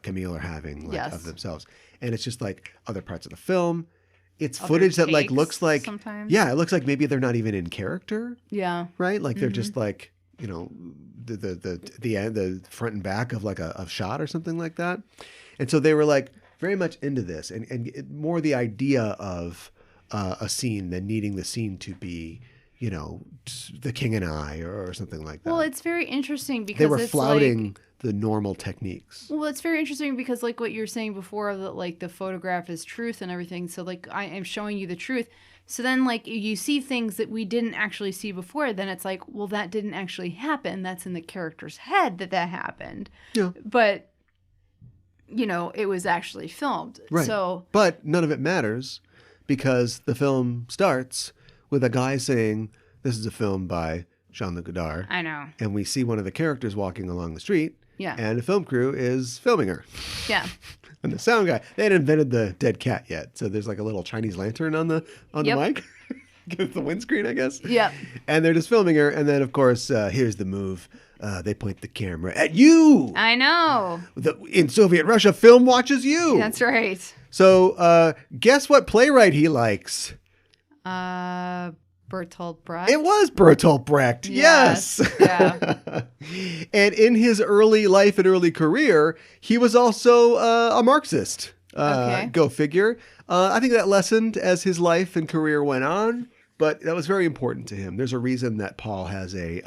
Speaker 3: Camille are having like, of themselves. And it's just like other parts of the film. It's
Speaker 4: Other
Speaker 3: footage that like looks like
Speaker 4: sometimes.
Speaker 3: Yeah, it looks like maybe they're not even in character.
Speaker 4: Yeah.
Speaker 3: Right? Like they're just like, you know, the front and back of like a shot or something like that. And so they were like very much into this and more the idea of a scene than needing the scene to be, you know, The King and I or something like that.
Speaker 4: Well, it's very interesting because
Speaker 3: they were
Speaker 4: it's
Speaker 3: flouting
Speaker 4: like,
Speaker 3: the normal techniques.
Speaker 4: well, it's very interesting because like what you're saying before that like the photograph is truth and everything. So like I am showing you the truth. So then like you see things that we didn't actually see before. Then it's like, well, that didn't actually happen. That's in the character's head that happened.
Speaker 3: Yeah.
Speaker 4: But, you know, it was actually filmed.
Speaker 3: Right.
Speaker 4: So,
Speaker 3: but none of it matters because the film starts with a guy saying, this is a film by Jean-Luc Godard.
Speaker 4: I know.
Speaker 3: And we see one of the characters walking along the street.
Speaker 4: Yeah.
Speaker 3: And the film crew is filming her.
Speaker 4: Yeah.
Speaker 3: And the sound guy, they hadn't invented the dead cat yet. So there's like a little Chinese lantern on the mic. Against the windscreen, I guess.
Speaker 4: Yep.
Speaker 3: And they're just filming her. And then, of course, here's the move. They point the camera at you.
Speaker 4: I know.
Speaker 3: In Soviet Russia, film watches you.
Speaker 4: That's right.
Speaker 3: So guess what playwright he likes?
Speaker 4: Bertolt Brecht.
Speaker 3: It was Bertolt Brecht. Yes.
Speaker 4: Yeah.
Speaker 3: And in his early life and early career, he was also a Marxist.
Speaker 4: Okay.
Speaker 3: Go figure. I think that lessened as his life and career went on, but that was very important to him. There's a reason that Paul has a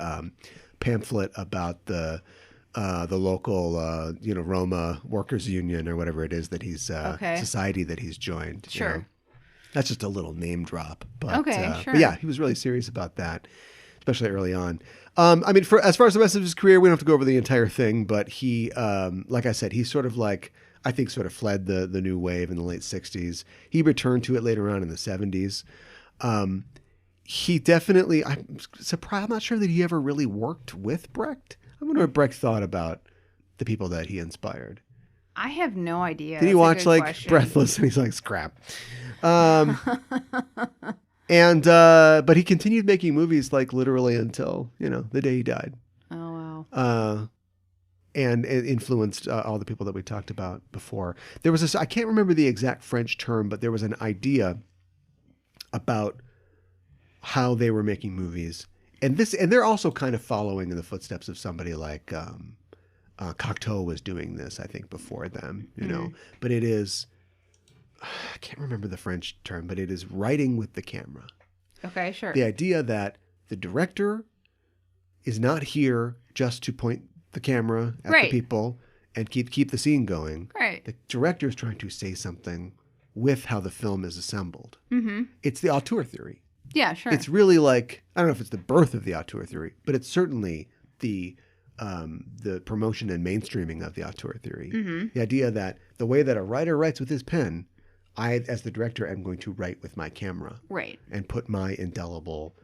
Speaker 3: pamphlet about the local, Roma workers union or whatever it is that he's society that he's joined.
Speaker 4: Sure.
Speaker 3: You know? That's just a little name drop. But,
Speaker 4: okay, sure.
Speaker 3: But yeah, he was really serious about that, especially early on. I mean, as far as the rest of his career, we don't have to go over the entire thing, but he, like I said, he sort of like, I think sort of fled the new wave in the late 60s. He returned to it later on in the 70s. He definitely, I'm surprised, I'm not sure that he ever really worked with Brecht. I wonder what Brecht thought about the people that he inspired.
Speaker 4: I have no idea.
Speaker 3: Did he watch like Breathless and he's like, scrap. But he continued making movies like literally until, the day he died.
Speaker 4: Oh, wow.
Speaker 3: And it influenced all the people that we talked about before. There was I can't remember the exact French term, but there was an idea about how they were making movies. And they're also kind of following in the footsteps of somebody like Cocteau was doing this, I think, before them, know. But it is, I can't remember the French term, but it is writing with the camera.
Speaker 4: Okay, sure.
Speaker 3: The idea that the director is not here just to point the camera at the people and keep the scene going.
Speaker 4: Right.
Speaker 3: The director is trying to say something with how the film is assembled.
Speaker 4: Mm-hmm.
Speaker 3: It's the auteur theory.
Speaker 4: Yeah, sure.
Speaker 3: It's really like, I don't know if it's the birth of the auteur theory, but it's certainly the promotion and mainstreaming of the auteur theory.
Speaker 4: Mm-hmm.
Speaker 3: The idea that the way that a writer writes with his pen, I, as the director, am going to write with my camera.
Speaker 4: Right.
Speaker 3: And put my indelible,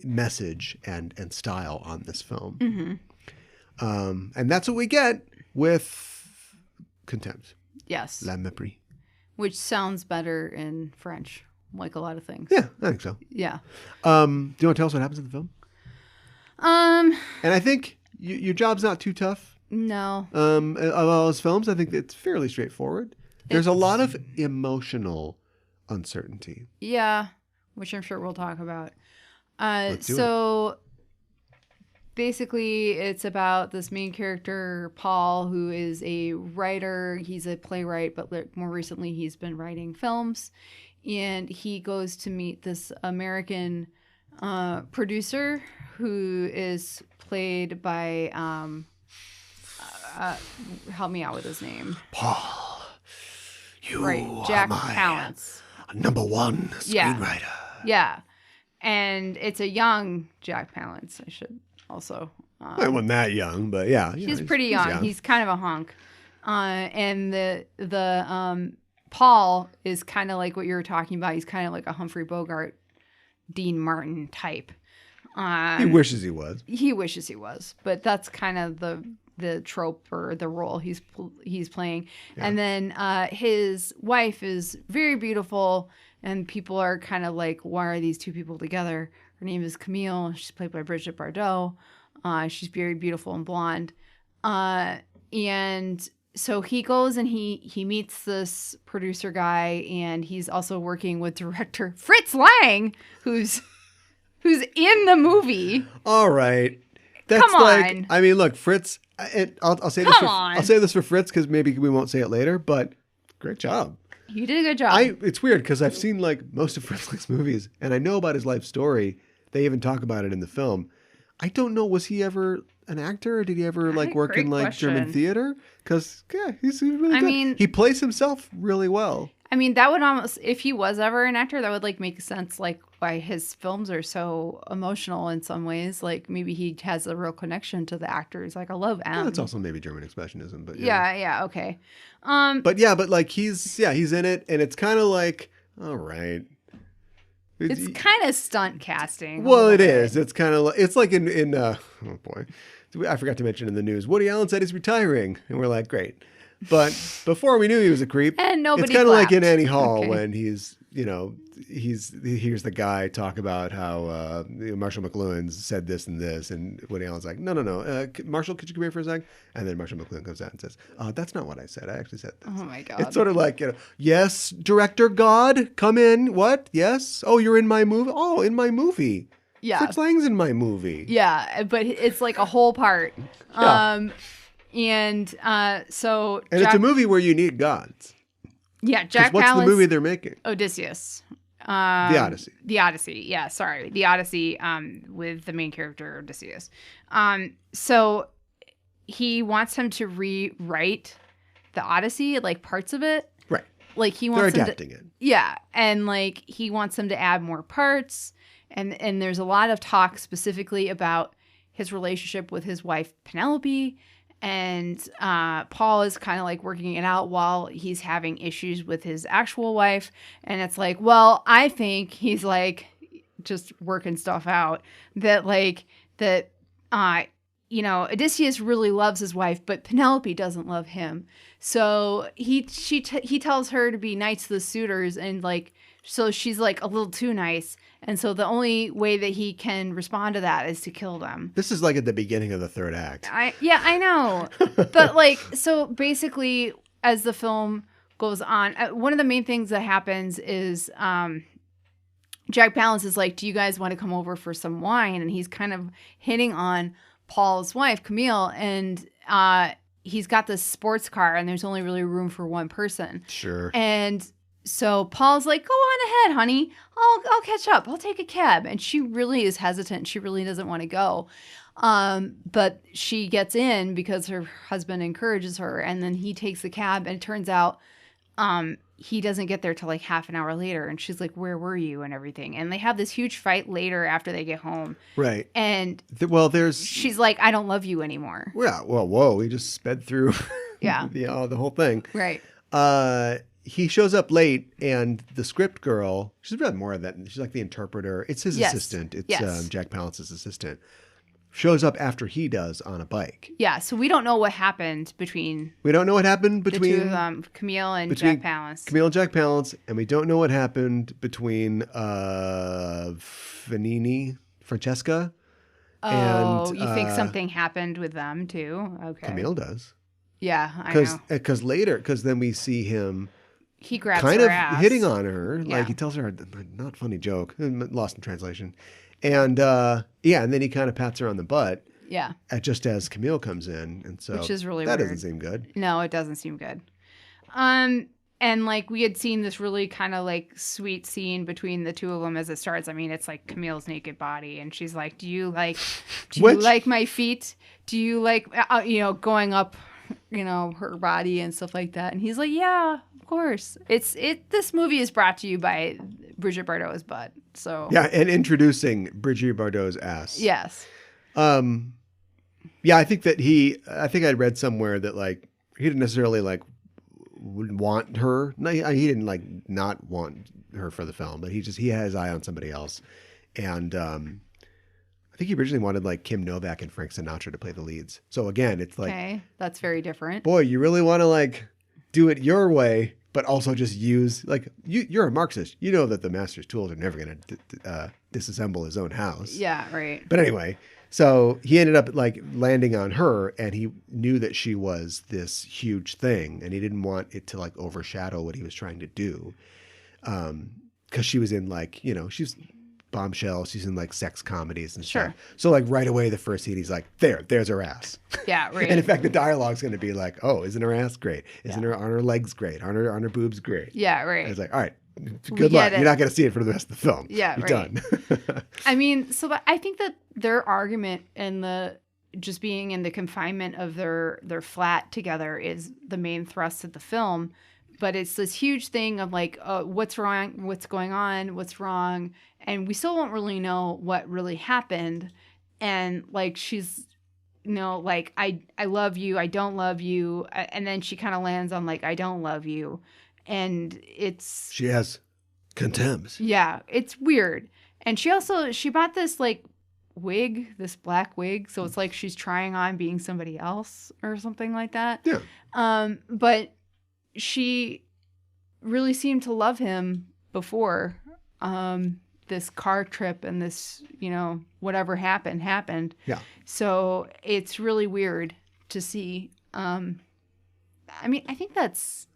Speaker 3: message and style on this film.
Speaker 4: Mm-hmm.
Speaker 3: And that's what we get with Contempt.
Speaker 4: Yes.
Speaker 3: La Mépris.
Speaker 4: Which sounds better in French, like a lot of things.
Speaker 3: Yeah, I think so.
Speaker 4: Yeah.
Speaker 3: Do you want to tell us what happens in the film? And I think your job's not too tough.
Speaker 4: No.
Speaker 3: Of all his films, I think it's fairly straightforward. There's a lot of emotional uncertainty.
Speaker 4: Yeah, which I'm sure we'll talk about.
Speaker 3: Let's do it.
Speaker 4: basically, it's about this main character, Paul, who is a writer. He's a playwright, but more recently he's been writing films. And he goes to meet this American producer who is played by, help me out with his name.
Speaker 3: Paul, you
Speaker 4: Jack
Speaker 3: are my
Speaker 4: Palance.
Speaker 3: #1 screenwriter.
Speaker 4: Yeah. And it's a young Jack Palance, I should also.
Speaker 3: I wasn't that young, but yeah.
Speaker 4: He's pretty young. He's kind of a hunk. And the Paul is kind of like what you were talking about. He's kind of like a Humphrey Bogart, Dean Martin type.
Speaker 3: He wishes he was.
Speaker 4: He wishes he was, but that's kind of the trope or the role he's playing. Yeah. And then his wife is very beautiful, and people are kind of like, why are these two people together? Her name is Camille. She's played by Brigitte Bardot. She's very beautiful and blonde. And so he goes and he meets this producer guy, and he's also working with director Fritz Lang, who's in the movie.
Speaker 3: All right. That's
Speaker 4: Come
Speaker 3: like,
Speaker 4: on.
Speaker 3: I mean, look, Fritz, I'll say this. I'll say this for Fritz because maybe we won't say it later, but great job.
Speaker 4: You did a good job.
Speaker 3: It's weird because I've seen like most of Fritz Lang's movies, and I know about his life story. They even talk about it in the film. I don't know, was he ever an actor, or did he ever like work in like German theater? Because he's really good. I mean, he plays himself really well.
Speaker 4: I mean, that would almost, if he was ever an actor, that would like make sense, like why his films are so emotional in some ways. Like maybe he has a real connection to the actors. Like I love M.
Speaker 3: Yeah, that's also maybe German expressionism, but
Speaker 4: yeah, okay.
Speaker 3: But like he's in it, and it's kind of like, all right.
Speaker 4: It's kind of stunt casting.
Speaker 3: Well, it is. It's kind of like, it's like in oh boy, I forgot to mention in the news, Woody Allen said he's retiring, and we're like, great. But before we knew he was a creep,
Speaker 4: and nobody.
Speaker 3: It's kind of like in Annie Hall when he's he hears the guy talk about how Marshall McLuhan said this and this, and Woody Allen's like, no, Marshall, could you come here for a sec? And then Marshall McLuhan comes out and says, that's not what I said. I actually said this.
Speaker 4: Oh my God!
Speaker 3: It's sort of like, yes, director God, come in. What? Yes. Oh, you're in my movie. Oh, in my movie.
Speaker 4: Yeah.
Speaker 3: Fritz Lang's in my movie.
Speaker 4: Yeah, but it's like a whole part.
Speaker 3: Yeah.
Speaker 4: And so
Speaker 3: it's a movie where you need gods.
Speaker 4: Yeah, Jack Palance.
Speaker 3: What's the movie they're making?
Speaker 4: Odysseus.
Speaker 3: The Odyssey.
Speaker 4: The Odyssey. Yeah, sorry. The Odyssey with the main character Odysseus. So he wants him to rewrite the Odyssey, like parts of it.
Speaker 3: Right.
Speaker 4: Like he wants
Speaker 3: They're adapting it.
Speaker 4: Yeah, and like he wants them to add more parts, and there's a lot of talk specifically about his relationship with his wife Penelope. And Paul is kind of like working it out while he's having issues with his actual wife. And it's like, well, I think he's like just working stuff out Odysseus really loves his wife, but Penelope doesn't love him. So he tells her to be nice to the suitors, and like, so she's like a little too nice. And so the only way that he can respond to that is to kill them.
Speaker 3: This is like at the beginning of the third act.
Speaker 4: I know. But like, so basically as the film goes on, one of the main things that happens is Jack Palance is like, do you guys want to come over for some wine? And he's kind of hitting on Paul's wife, Camille, and he's got this sports car, and there's only really room for one person.
Speaker 3: Sure.
Speaker 4: And so Paul's like, go on ahead, honey. I'll catch up. I'll take a cab. And she really is hesitant. She really doesn't want to go. But she gets in because her husband encourages her. And then he takes the cab, and it turns out he doesn't get there till like half an hour later. And she's like, where were you? And everything. And they have this huge fight later after they get home.
Speaker 3: Right.
Speaker 4: And she's like, I don't love you anymore.
Speaker 3: Yeah. Well, whoa. We just sped through
Speaker 4: yeah.
Speaker 3: the whole thing.
Speaker 4: Right.
Speaker 3: He shows up late, and the script girl, she's read more of that. She's like the interpreter. It's his assistant. It's Jack Palance's assistant. Shows up after he does on a bike.
Speaker 4: Yeah, so we don't know what happened between...
Speaker 3: We don't know what happened between...
Speaker 4: the two of them, Camille and Jack Palance.
Speaker 3: Camille and Jack Palance, and we don't know what happened between Francesca.
Speaker 4: Oh,
Speaker 3: and,
Speaker 4: you think something happened with them too? Okay.
Speaker 3: Camille does.
Speaker 4: Yeah, I know.
Speaker 3: Because then we see him...
Speaker 4: He grabs
Speaker 3: kind
Speaker 4: her
Speaker 3: of
Speaker 4: ass.
Speaker 3: hitting on her.
Speaker 4: Yeah.
Speaker 3: Like he tells her a not funny joke, lost in translation. And and then he kind of pats her on the butt.
Speaker 4: Yeah.
Speaker 3: Just as Camille comes in. And so
Speaker 4: Which is really
Speaker 3: that
Speaker 4: weird.
Speaker 3: doesn't seem good.
Speaker 4: No, it doesn't seem good. And like we had seen this really kind of like sweet scene between the two of them as it starts. I mean, it's like Camille's naked body, and she's like, "Do you like my feet? Do you like going up, her body and stuff like that?" And he's like, "Yeah, of course." This movie is brought to you by Brigitte Bardot's butt. So
Speaker 3: Yeah, and introducing Brigitte Bardot's ass.
Speaker 4: yes,
Speaker 3: yeah, I think I'd read somewhere that like he didn't necessarily like would want her. No, he didn't like not want her for the film, but he had his eye on somebody else. And I think he originally wanted like Kim Novak and Frank Sinatra to play the leads. So again, it's like,
Speaker 4: okay, that's very different.
Speaker 3: boy, you really want to like do it your way, but also just use like you're a Marxist. You know that the master's tools are never going to disassemble his own house.
Speaker 4: Yeah, right.
Speaker 3: But anyway, so he ended up like landing on her, and he knew that she was this huge thing, and he didn't want it to like overshadow what he was trying to do. Because she was in like, she's Bombshell. She's in like sex comedies and stuff.
Speaker 4: Sure.
Speaker 3: So like right away, the first scene, he's like, there's her ass.
Speaker 4: Yeah, right.
Speaker 3: And in fact, the dialogue's going to be like, oh, isn't her ass great? Aren't her legs great? Aren't her boobs great?
Speaker 4: Yeah, right.
Speaker 3: And it's like, all right, good luck. You're not going to see it for the rest of the film.
Speaker 4: Yeah,
Speaker 3: You're
Speaker 4: right.
Speaker 3: done.
Speaker 4: I mean, so I think that their argument and the just being in the confinement of their flat together is the main thrust of the film. But it's this huge thing of like, what's wrong? What's going on? What's wrong? And we still don't really know what really happened. And like, she's, like, I love you. I don't love you. And then she kind of lands on like, I don't love you. And
Speaker 3: She has contempt.
Speaker 4: yeah, it's weird. And she bought this like wig, this black wig. So it's like she's trying on being somebody else or something like that.
Speaker 3: Yeah.
Speaker 4: But she really seemed to love him before this car trip and this, whatever happened.
Speaker 3: Yeah.
Speaker 4: So it's really weird to see. I mean, I think that's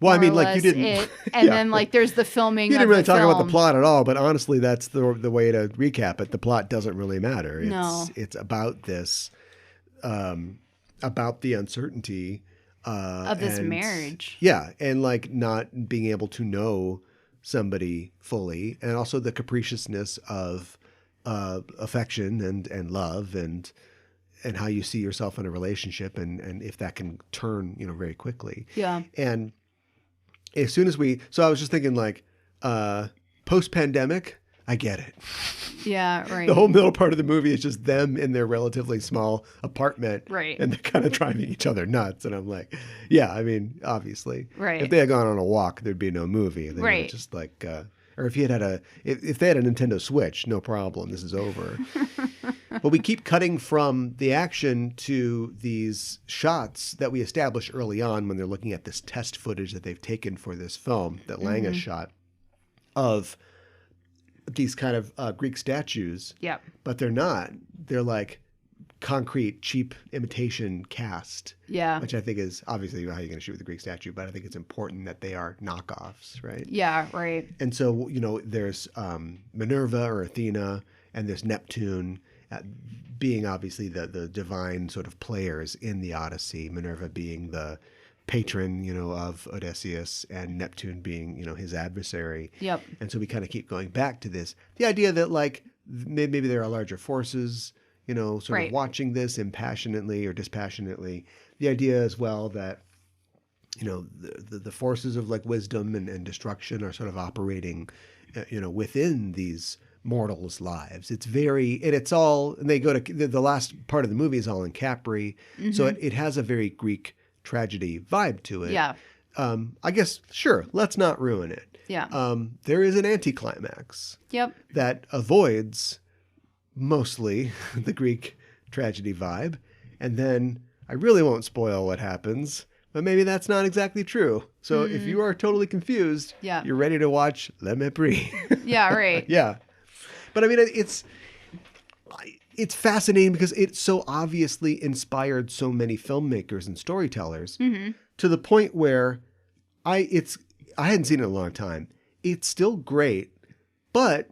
Speaker 3: Well, I mean,
Speaker 4: more or
Speaker 3: like you
Speaker 4: less
Speaker 3: didn't.
Speaker 4: it. And
Speaker 3: Yeah.
Speaker 4: then like there's the filming.
Speaker 3: You didn't
Speaker 4: of
Speaker 3: really
Speaker 4: the
Speaker 3: talk about
Speaker 4: film.
Speaker 3: the plot at all, but honestly, that's the way to recap it. The plot doesn't really matter. It's about this, about the uncertainty
Speaker 4: of this marriage.
Speaker 3: Yeah, and like not being able to know somebody fully, and also the capriciousness of affection and love and how you see yourself in a relationship, and if that can turn very quickly.
Speaker 4: Yeah.
Speaker 3: And as soon as so I was just thinking like post-pandemic, I get it.
Speaker 4: Yeah, right.
Speaker 3: The whole middle part of the movie is just them in their relatively small apartment.
Speaker 4: Right.
Speaker 3: And they're kind of driving each other nuts. And I'm like, yeah, I mean, obviously.
Speaker 4: Right.
Speaker 3: If they had gone on a walk, there'd be no movie. They
Speaker 4: Right.
Speaker 3: would just like, or if they had a Nintendo Switch, no problem. This is over. But we keep cutting from the action to these shots that we established early on when they're looking at this test footage that they've taken for this film that Lang has shot of these kind of Greek statues.
Speaker 4: Yep.
Speaker 3: But they're not. They're like concrete, cheap imitation cast.
Speaker 4: Yeah.
Speaker 3: Which I think is obviously how you're going to shoot with a Greek statue, but I think it's important that they are knockoffs, right?
Speaker 4: Yeah, right.
Speaker 3: And so, there's Minerva or Athena, and there's Neptune being obviously the divine sort of players in the Odyssey, Minerva being the patron, of Odysseus, and Neptune being, his adversary.
Speaker 4: Yep.
Speaker 3: And so we kind of keep going back to this. The idea that like maybe there are larger forces, sort
Speaker 4: Right.
Speaker 3: of watching this impassionately or dispassionately. The idea as well that, the forces of like wisdom and destruction are sort of operating, within these mortals' lives. It's and they go to, the last part of the movie is all in Capri. Mm-hmm. So it has a very Greek tragedy vibe to it.
Speaker 4: Yeah.
Speaker 3: I guess, sure, let's not ruin it.
Speaker 4: Yeah.
Speaker 3: There is an anticlimax
Speaker 4: Yep.
Speaker 3: that avoids mostly the Greek tragedy vibe. And then I really won't spoil what happens, but maybe that's not exactly true. So if you are totally confused,
Speaker 4: Yeah.
Speaker 3: you're ready to watch Le Mépris.
Speaker 4: Yeah, right.
Speaker 3: Yeah. But I mean, it's fascinating because it so obviously inspired so many filmmakers and storytellers to the point where I hadn't seen it in a long time. It's still great, but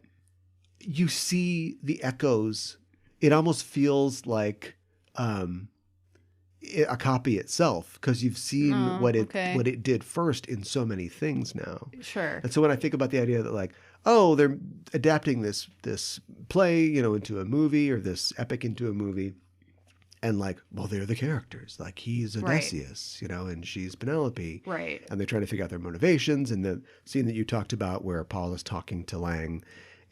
Speaker 3: you see the echoes it almost feels like a copy itself, because you've seen what it did first in so many things now.
Speaker 4: Sure.
Speaker 3: And so when I think about the idea that like, oh, they're adapting this play, you know, into a movie, or this epic into a movie, and like, well, they're the characters. Like, he's Odysseus, you know, and she's Penelope.
Speaker 4: Right.
Speaker 3: And they're trying to figure out their motivations. And the scene that you talked about where Paul is talking to Lang,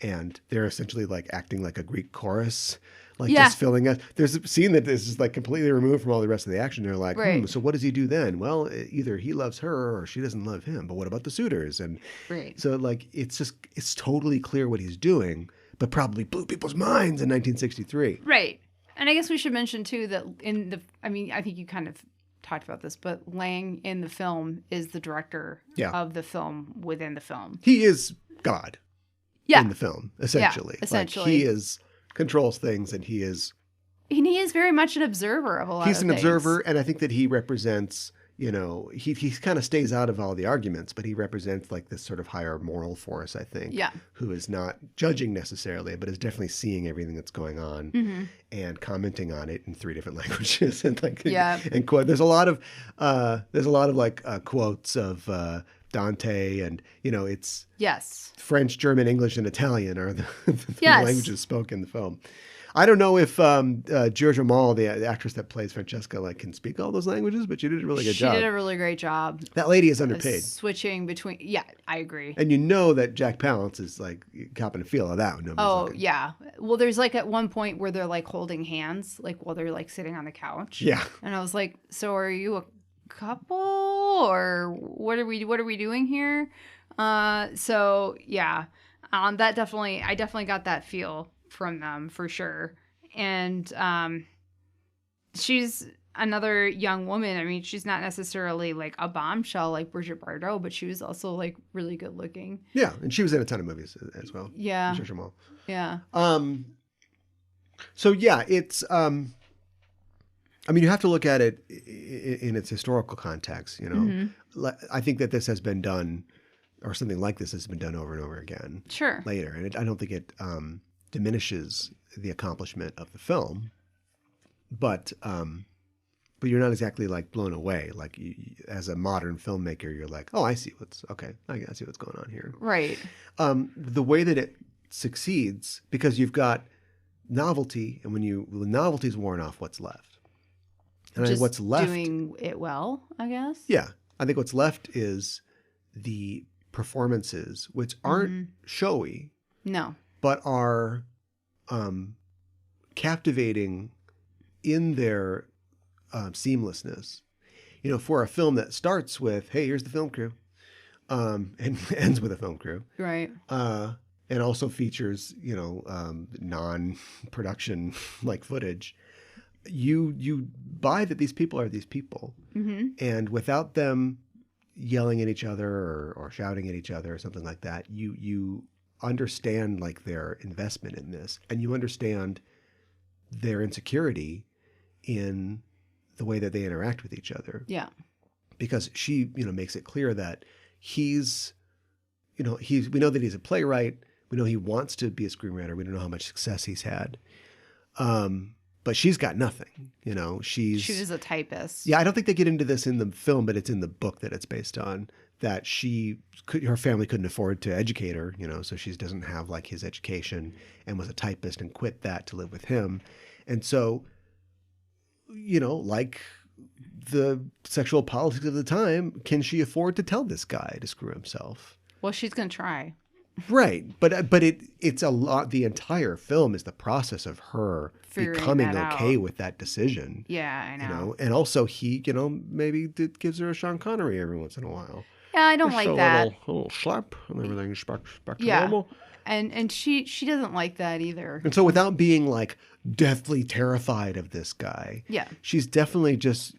Speaker 3: and they're essentially like acting like a Greek chorus, like just filling us. There's a scene that is just like completely removed from all the rest of the action. They're like, so what does he do then? Well, either he loves her or she doesn't love him. But what about the suitors? And so like, it's totally clear what he's doing, but probably blew people's minds in 1963.
Speaker 4: Right. And I guess we should mention too that I think you kind of talked about this, but Lang in the film is the director of the film within the film.
Speaker 3: He is God in the film, essentially.
Speaker 4: Yeah, essentially.
Speaker 3: Like, he controls things, and he is
Speaker 4: very much an observer of a lot of things.
Speaker 3: He's an observer, and I think that he represents, you know, he kind of stays out of all the arguments, but he represents like this sort of higher moral force, I think, who is not judging necessarily, but is definitely seeing everything that's going on and commenting on it in 3 different languages. And like, and quote, there's a lot of like quotes of Dante, and you know, it's French, German, English, and Italian are the languages spoken in the film. I don't know if Giorgia Mal, the actress that plays Francesca, like can speak all those languages, but she did a really good job.
Speaker 4: She did a really great job.
Speaker 3: That lady is underpaid.
Speaker 4: Switching between, I agree.
Speaker 3: And you know that Jack Palance is like copping a feel of that when nobody's looking.
Speaker 4: Yeah. Well, there's like at one point where they're like holding hands, like while they're like sitting on the couch.
Speaker 3: Yeah.
Speaker 4: And I was like, so are you a couple, or what are we doing here? So yeah, I definitely got that feel from them for sure. And she's another young woman. I mean, she's not necessarily like a bombshell like Brigitte Bardot, but she was also like really good looking. Yeah, and she was in a ton of movies as well. Yeah.
Speaker 3: Yeah. So yeah, it's I mean, you have to look at it in its historical context, you know. I think that this has been done, or something like this has been done over and over again.
Speaker 4: Sure.
Speaker 3: Later, and I don't think it diminishes the accomplishment of the film, but you're not exactly like blown away. Like as a modern filmmaker, you're like, oh, I see what's going on here.
Speaker 4: Right.
Speaker 3: The way that it succeeds, because you've got novelty, and when novelty's worn off, what's left? And
Speaker 4: just
Speaker 3: what's left,
Speaker 4: doing it well, I guess.
Speaker 3: Yeah, I think what's left is the performances, which aren't showy.
Speaker 4: No.
Speaker 3: But are captivating in their seamlessness. You know, for a film that starts with, hey, here's the film crew, and ends with a film crew.
Speaker 4: Right.
Speaker 3: And also features, you know, non-production like footage. You buy that these people are these people. And without them yelling at each other or shouting at each other or something like that, you understand like their investment in this, and you understand their insecurity in the way that they interact with each other.
Speaker 4: Yeah.
Speaker 3: Because she, you know, makes it clear that we know that he's a playwright. We know he wants to be a screenwriter. We don't know how much success he's had. But she's got nothing, you know. She
Speaker 4: was a typist.
Speaker 3: Yeah, I don't think they get into this in the film, but it's in the book that it's based on, that her family couldn't afford to educate her, you know, so she doesn't have like his education, and was a typist and quit that to live with him. And so, you know, like the sexual politics of the time, can she afford to tell this guy to screw himself?
Speaker 4: Well, she's going to try.
Speaker 3: Right. But it's a lot. The entire film is the process of her becoming okay with that decision.
Speaker 4: Yeah, I know.
Speaker 3: You know, and also he, you know, maybe gives her a Sean Connery every once in a while.
Speaker 4: Yeah, I don't like that.
Speaker 3: A little slap and everything's back to normal.
Speaker 4: And she doesn't like that either.
Speaker 3: And so without being like deathly terrified of this guy, she's definitely just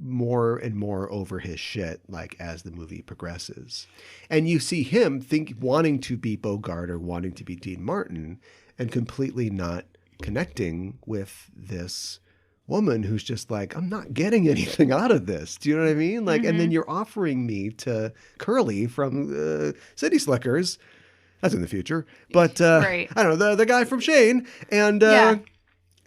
Speaker 3: more and more over his shit, like as the movie progresses. And you see him wanting to be Bogart or wanting to be Dean Martin, and completely not connecting with this woman who's just like, I'm not getting anything out of this. Do you know what I mean? Like, and then you're offering me to Curly from City Slickers. That's in the future. But
Speaker 4: right.
Speaker 3: I don't know, the guy from Shane. And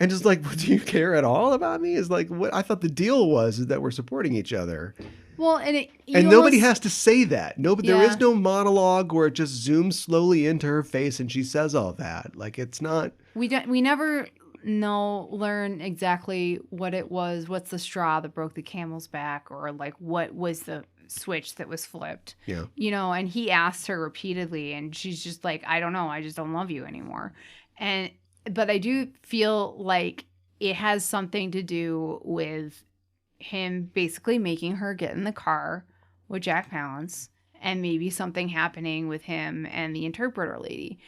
Speaker 3: And just like, do you care at all about me? Is like, what I thought the deal was is that we're supporting each other.
Speaker 4: Well, and
Speaker 3: nobody has to say that. Nobody,
Speaker 4: Yeah.
Speaker 3: there is no monologue where it just zooms slowly into her face and she says all that. Like, it's not.
Speaker 4: We never learn exactly what it was. What's the straw that broke the camel's back, or like what was the switch that was flipped?
Speaker 3: Yeah.
Speaker 4: And he asked her repeatedly, and she's just like, I don't know, I just don't love you anymore. But I do feel like it has something to do with him basically making her get in the car with Jack Palance, and maybe something happening with him and the interpreter lady.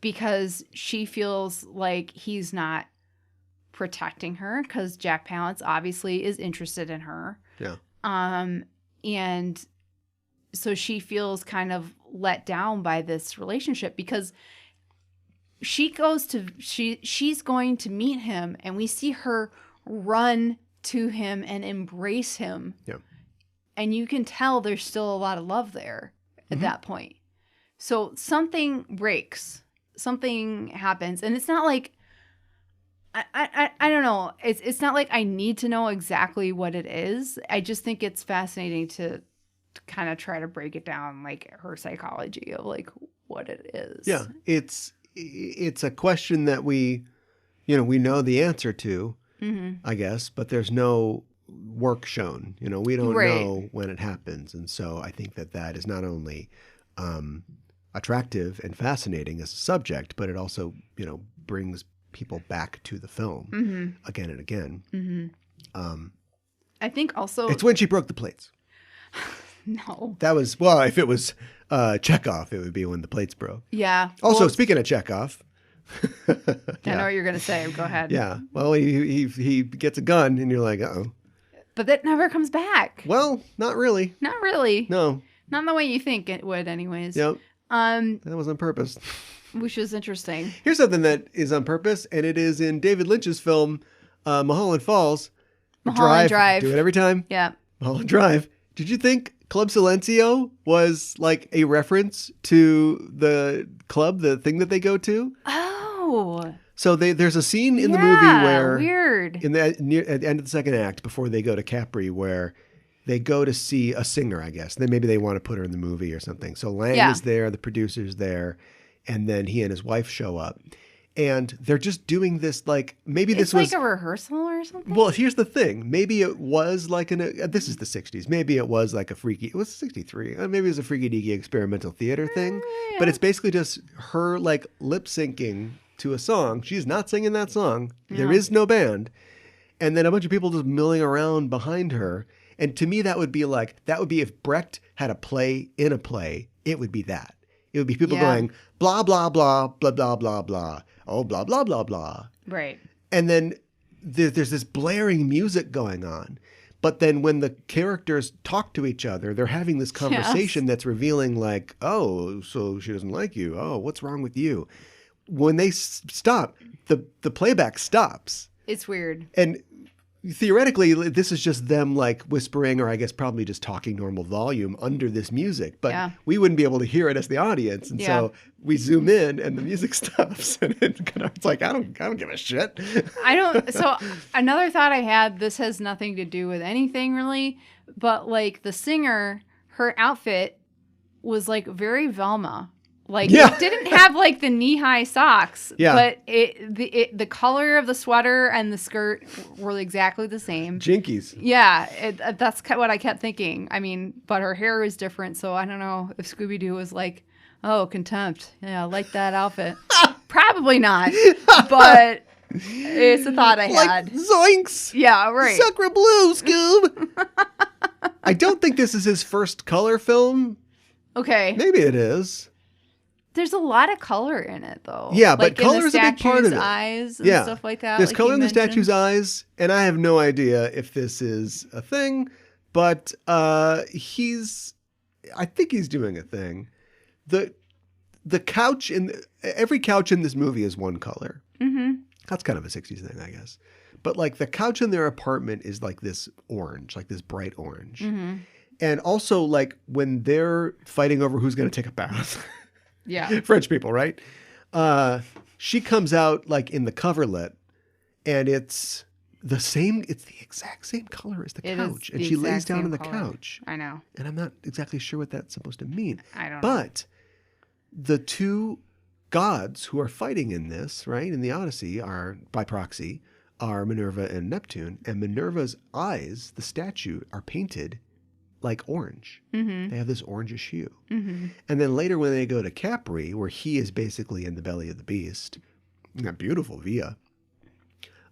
Speaker 4: Because she feels like he's not protecting her, because Jack Palance obviously is interested in her.
Speaker 3: Yeah.
Speaker 4: And so she feels kind of let down by this relationship, because she's going to meet him, and we see her run to him and embrace him.
Speaker 3: Yeah.
Speaker 4: And you can tell there's still a lot of love there at that point. So something breaks. Something happens. And it's not like, I don't know. It's not like I need to know exactly what it is. I just think it's fascinating to kind of try to break it down, like her psychology of like what it is.
Speaker 3: Yeah. It's a question that we know the answer to, I guess, but there's no work shown. We don't know when it happens. And so I think that is not only attractive and fascinating as a subject, but it also, brings people back to the film again and again.
Speaker 4: I think also...
Speaker 3: It's when she broke the plates.
Speaker 4: No.
Speaker 3: That was, well, if it was Chekhov, it would be when the plates broke.
Speaker 4: Yeah.
Speaker 3: Also, speaking of Chekhov...
Speaker 4: I know what you're going to say. Go ahead.
Speaker 3: Yeah. Well, he gets a gun and you're like, uh-oh.
Speaker 4: But that never comes back.
Speaker 3: Well, not really.
Speaker 4: Not really.
Speaker 3: No.
Speaker 4: Not in the way you think it would anyways.
Speaker 3: Yep. That was on purpose.
Speaker 4: Which is interesting.
Speaker 3: Here's something that is on purpose, and it is in David Lynch's film, Mulholland Falls.
Speaker 4: Mulholland Drive.
Speaker 3: Do it every time.
Speaker 4: Yeah.
Speaker 3: Mulholland Drive. Did you think Club Silencio was like a reference to the club, the thing that they go to?
Speaker 4: Oh.
Speaker 3: So there's a scene in the movie where...
Speaker 4: weird.
Speaker 3: At the end of the second act, before they go to Capri, where they go to see a singer, I guess. Then maybe they want to put her in the movie or something. So Lang is there, the producer's there, and then he and his wife show up. And they're just doing this, like, maybe this was...
Speaker 4: It's like a rehearsal or something?
Speaker 3: Well, here's the thing. Maybe it was like this is the 60s. Maybe it was like it was 63. Maybe it was a freaky deaky experimental theater thing.
Speaker 4: Yeah.
Speaker 3: But it's basically just her, like, lip syncing to a song. She's not singing that song. Yeah. There is no band. And then a bunch of people just milling around behind her. And to me, that would be if Brecht had a play in a play, it would be that. It would be people going, blah, blah, blah, blah, blah, blah, blah. Oh, blah, blah, blah, blah.
Speaker 4: Right.
Speaker 3: And then there's this blaring music going on. But then when the characters talk to each other, they're having this conversation that's revealing like, oh, so she doesn't like you. Oh, what's wrong with you? When they stop, the playback stops.
Speaker 4: It's weird.
Speaker 3: And theoretically, this is just them like whispering, or I guess probably just talking normal volume under this music. But we wouldn't be able to hear it as the audience. And so we zoom in and the music stops. And it's like, I don't give a shit.
Speaker 4: So another thought I had, this has nothing to do with anything really, but like the singer, her outfit was like very Velma. Like it didn't have like the knee-high socks, but the color of the sweater and the skirt were exactly the same.
Speaker 3: Jinkies.
Speaker 4: Yeah, that's what I kept thinking. I mean, but her hair is different, so I don't know if Scooby-Doo was like, oh, Contempt. Yeah, I like that outfit. Probably not, but it's a thought I had.
Speaker 3: Like, zoinks!
Speaker 4: Yeah, right.
Speaker 3: Sucker blue, Scoob! I don't think this is his first color film.
Speaker 4: Okay.
Speaker 3: Maybe it is.
Speaker 4: There's a lot of color in it, though.
Speaker 3: Yeah, but
Speaker 4: like
Speaker 3: color is a big part of it.
Speaker 4: Eyes and stuff like that.
Speaker 3: There's
Speaker 4: like
Speaker 3: color in the statue's eyes, and I have no idea if this is a thing, but I think he's doing a thing. The couch every couch in this movie is one color. Mm-hmm. That's kind of a 60s thing, I guess. But like the couch in their apartment is like this orange, like this bright orange. Mm-hmm. And also like when they're fighting over who's going to take a bath. Yeah. French people, right? She comes out like in the coverlet and it's the exact same color as the couch. And she lays down on the couch.
Speaker 4: I know.
Speaker 3: And I'm not exactly sure what that's supposed to mean.
Speaker 4: I don't know.
Speaker 3: But the two gods who are fighting in this, right, in the Odyssey, are, by proxy, are Minerva and Neptune. And Minerva's eyes, the statue, are painted like orange.
Speaker 4: Mm-hmm.
Speaker 3: They have this orangish hue.
Speaker 4: Mm-hmm.
Speaker 3: And then later when they go to Capri, where he is basically in the belly of the beast, in that beautiful villa,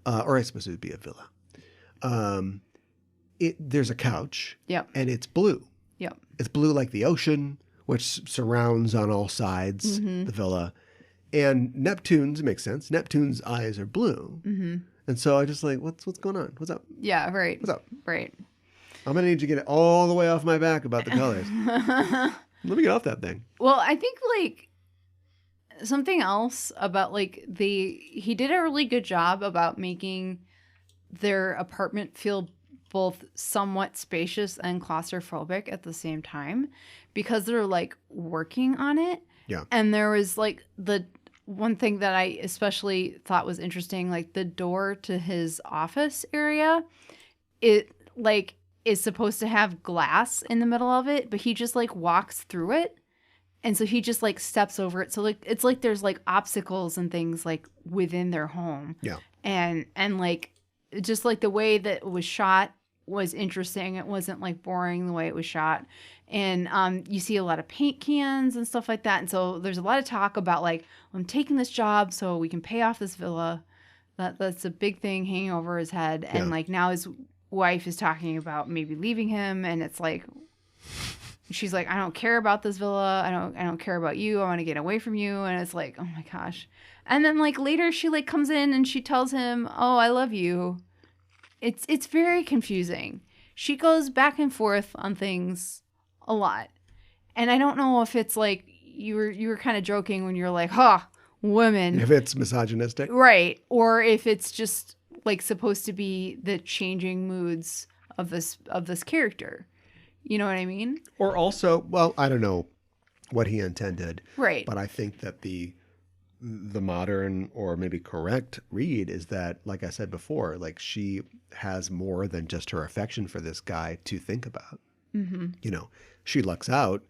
Speaker 3: or I suppose it would be a villa, there's a couch,
Speaker 4: Yep.
Speaker 3: and it's blue.
Speaker 4: Yep.
Speaker 3: It's blue like the ocean, which surrounds on all sides the villa. And Neptune's, makes sense, Neptune's eyes are blue.
Speaker 4: Mm-hmm.
Speaker 3: And so I just like, what's going on? What's up?
Speaker 4: Yeah, right.
Speaker 3: What's up?
Speaker 4: Right.
Speaker 3: I'm going to need you to get it all the way off my back about the colors. Let me get off that thing.
Speaker 4: Well, I think like something else about like he did a really good job about making their apartment feel both somewhat spacious and claustrophobic at the same time, because they're like working on it.
Speaker 3: Yeah.
Speaker 4: And there was like the one thing that I especially thought was interesting, like the door to his office area, it like is supposed to have glass in the middle of it, but he just like walks through it. And so he just like steps over it. So like it's like there's like obstacles and things like within their home.
Speaker 3: Yeah.
Speaker 4: And like just like the way that it was shot was interesting. It wasn't like boring the way it was shot. And you see a lot of paint cans and stuff like that. And so there's a lot of talk about like, I'm taking this job so we can pay off this villa. That's a big thing hanging over his head. And like now his wife is talking about maybe leaving him, and it's like she's like, I don't care about this villa, I don't care about you, I want to get away from you. And it's like, oh my gosh. And then like later she like comes in and she tells him, oh, I love you. It's very confusing. She goes back and forth on things a lot, and I don't know if it's like you were kind of joking when you're like, women,
Speaker 3: if it's misogynistic,
Speaker 4: right, or if it's just like supposed to be the changing moods of this character. You know what I mean?
Speaker 3: Or also, well, I don't know what he intended.
Speaker 4: Right.
Speaker 3: But I think that the modern or maybe correct read is that, like I said before, like she has more than just her affection for this guy to think about. Mm-hmm. You know, she lucks out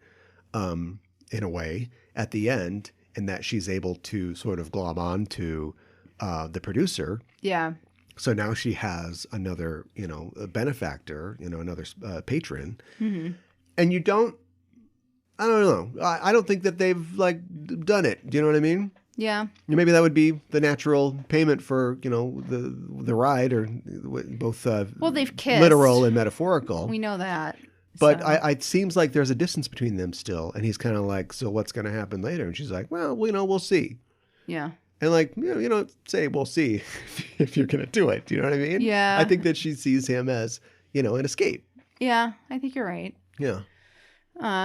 Speaker 3: in a way at the end, in that she's able to sort of glom on to the producer.
Speaker 4: Yeah.
Speaker 3: So now she has another, a benefactor, another patron. Mm-hmm. And I don't know. I don't think that they've like done it. Do you know what I mean?
Speaker 4: Yeah.
Speaker 3: Maybe that would be the natural payment for, the ride, or both
Speaker 4: well, they've kissed.
Speaker 3: Literal and metaphorical.
Speaker 4: We know that.
Speaker 3: But
Speaker 4: so.
Speaker 3: it seems like there's a distance between them still. And he's kind of like, so what's going to happen later? And she's like, well, we'll see.
Speaker 4: Yeah.
Speaker 3: And like, you don't say we'll see if you're going to do it. Do you know what I mean?
Speaker 4: Yeah.
Speaker 3: I think that she sees him as, an escape.
Speaker 4: Yeah, I think you're right.
Speaker 3: Yeah.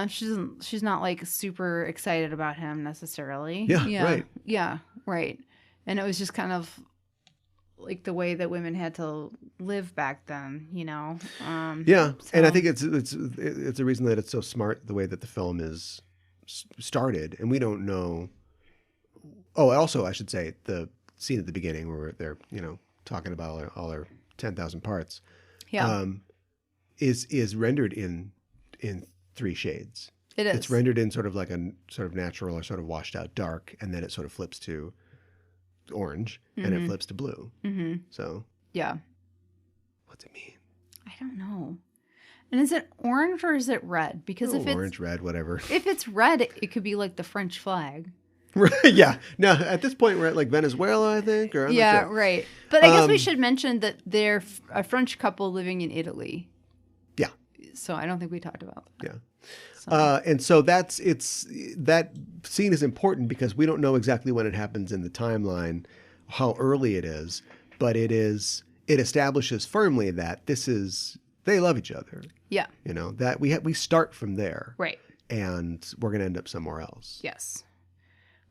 Speaker 4: She's not like super excited about him necessarily.
Speaker 3: Yeah, right.
Speaker 4: Yeah, right. And it was just kind of like the way that women had to live back then, Yeah.
Speaker 3: So. And I think it's a reason that it's so smart the way that the film is started, and we don't know. Oh, also I should say the scene at the beginning where they're talking about all their 10,000 parts.
Speaker 4: Yeah.
Speaker 3: Is rendered in 3 shades.
Speaker 4: It is.
Speaker 3: It's rendered in sort of like a sort of natural or sort of washed out dark, and then it sort of flips to orange, and it flips to blue. Mm-hmm. So
Speaker 4: yeah.
Speaker 3: What's it mean?
Speaker 4: I don't know. And is it orange or is it red? Because if it's
Speaker 3: orange, red, whatever.
Speaker 4: If it's red, it could be like the French flag.
Speaker 3: Right, yeah. Now, at this point, we're at like Venezuela, I think. Or I'm not sure.
Speaker 4: Right. But I guess we should mention that they're a French couple living in Italy.
Speaker 3: Yeah.
Speaker 4: So I don't think we talked about that.
Speaker 3: Yeah. So. And so that scene is important because we don't know exactly when it happens in the timeline, how early it is, but it establishes firmly that they love each other.
Speaker 4: Yeah.
Speaker 3: That we start from there.
Speaker 4: Right.
Speaker 3: And we're going to end up somewhere else.
Speaker 4: Yes.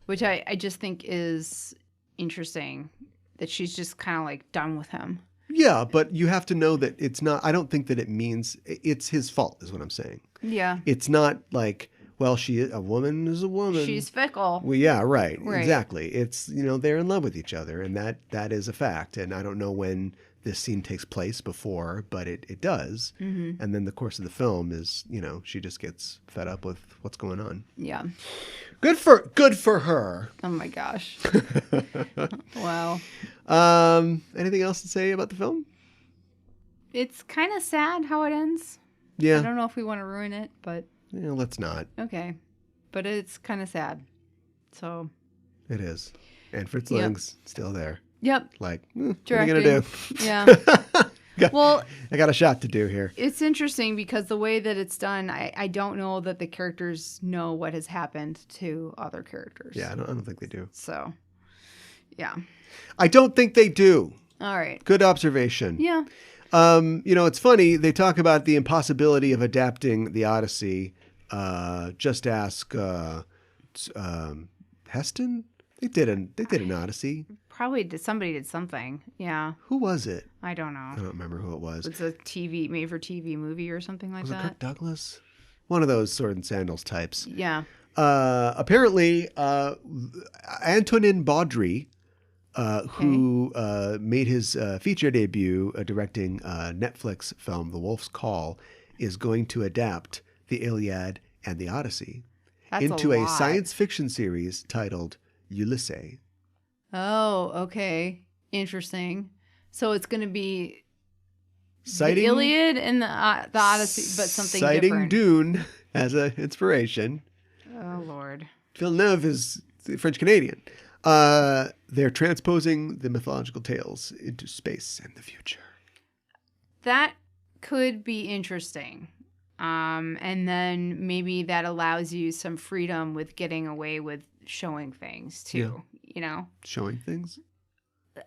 Speaker 4: Which I just think is interesting, that she's just kind of like done with him.
Speaker 3: Yeah, but you have to know that it's not, I don't think that it means it's his fault is what I'm saying.
Speaker 4: Yeah.
Speaker 3: It's not like, Well, a woman is a woman.
Speaker 4: She's fickle.
Speaker 3: Well, yeah, right.
Speaker 4: Right.
Speaker 3: Exactly. It's, they're in love with each other, and that is a fact. And I don't know when this scene takes place before, but it does. Mm-hmm. And then the course of the film is, she just gets fed up with what's going on.
Speaker 4: Yeah.
Speaker 3: Good for her.
Speaker 4: Oh my gosh. Wow.
Speaker 3: Anything else to say about the film?
Speaker 4: It's kind of sad how it ends.
Speaker 3: Yeah.
Speaker 4: I don't know if we want to ruin it, but
Speaker 3: Let's not.
Speaker 4: okay. But it's kind of sad. So.
Speaker 3: It is. And Fritz Lang's still there.
Speaker 4: Yep.
Speaker 3: Like, what
Speaker 4: Directing.
Speaker 3: are you going to do?
Speaker 4: Yeah. Well,
Speaker 3: I got a shot to do here.
Speaker 4: it's interesting because the way that it's done, I don't know that the characters know what has happened to other characters.
Speaker 3: Yeah, I don't think they do.
Speaker 4: So, yeah.
Speaker 3: I don't think they do.
Speaker 4: All right.
Speaker 3: Good observation.
Speaker 4: Yeah.
Speaker 3: It's funny. They talk about the impossibility of adapting the Odyssey. Just ask Heston. They did an Odyssey.
Speaker 4: Probably somebody did something. Yeah.
Speaker 3: Who was it?
Speaker 4: I don't know.
Speaker 3: I don't remember who it was.
Speaker 4: It's a made for TV movie or something like
Speaker 3: Was it
Speaker 4: that.
Speaker 3: Kirk Douglas? One of those sword and sandals types.
Speaker 4: Yeah.
Speaker 3: Apparently, Antonin Baudry, who made his feature debut directing Netflix film The Wolf's Call, is going to adapt the Iliad and the Odyssey into a science fiction series titled Ulysses.
Speaker 4: Oh, okay. Interesting. So it's going to be
Speaker 3: Citing,
Speaker 4: the Iliad and the Odyssey, but something
Speaker 3: citing
Speaker 4: different.
Speaker 3: Dune as an inspiration.
Speaker 4: Oh, Lord.
Speaker 3: Villeneuve is French-Canadian. They're transposing the mythological tales into space and the future.
Speaker 4: That could be interesting. And then maybe that allows you some freedom with getting away with showing things too,
Speaker 3: Showing things?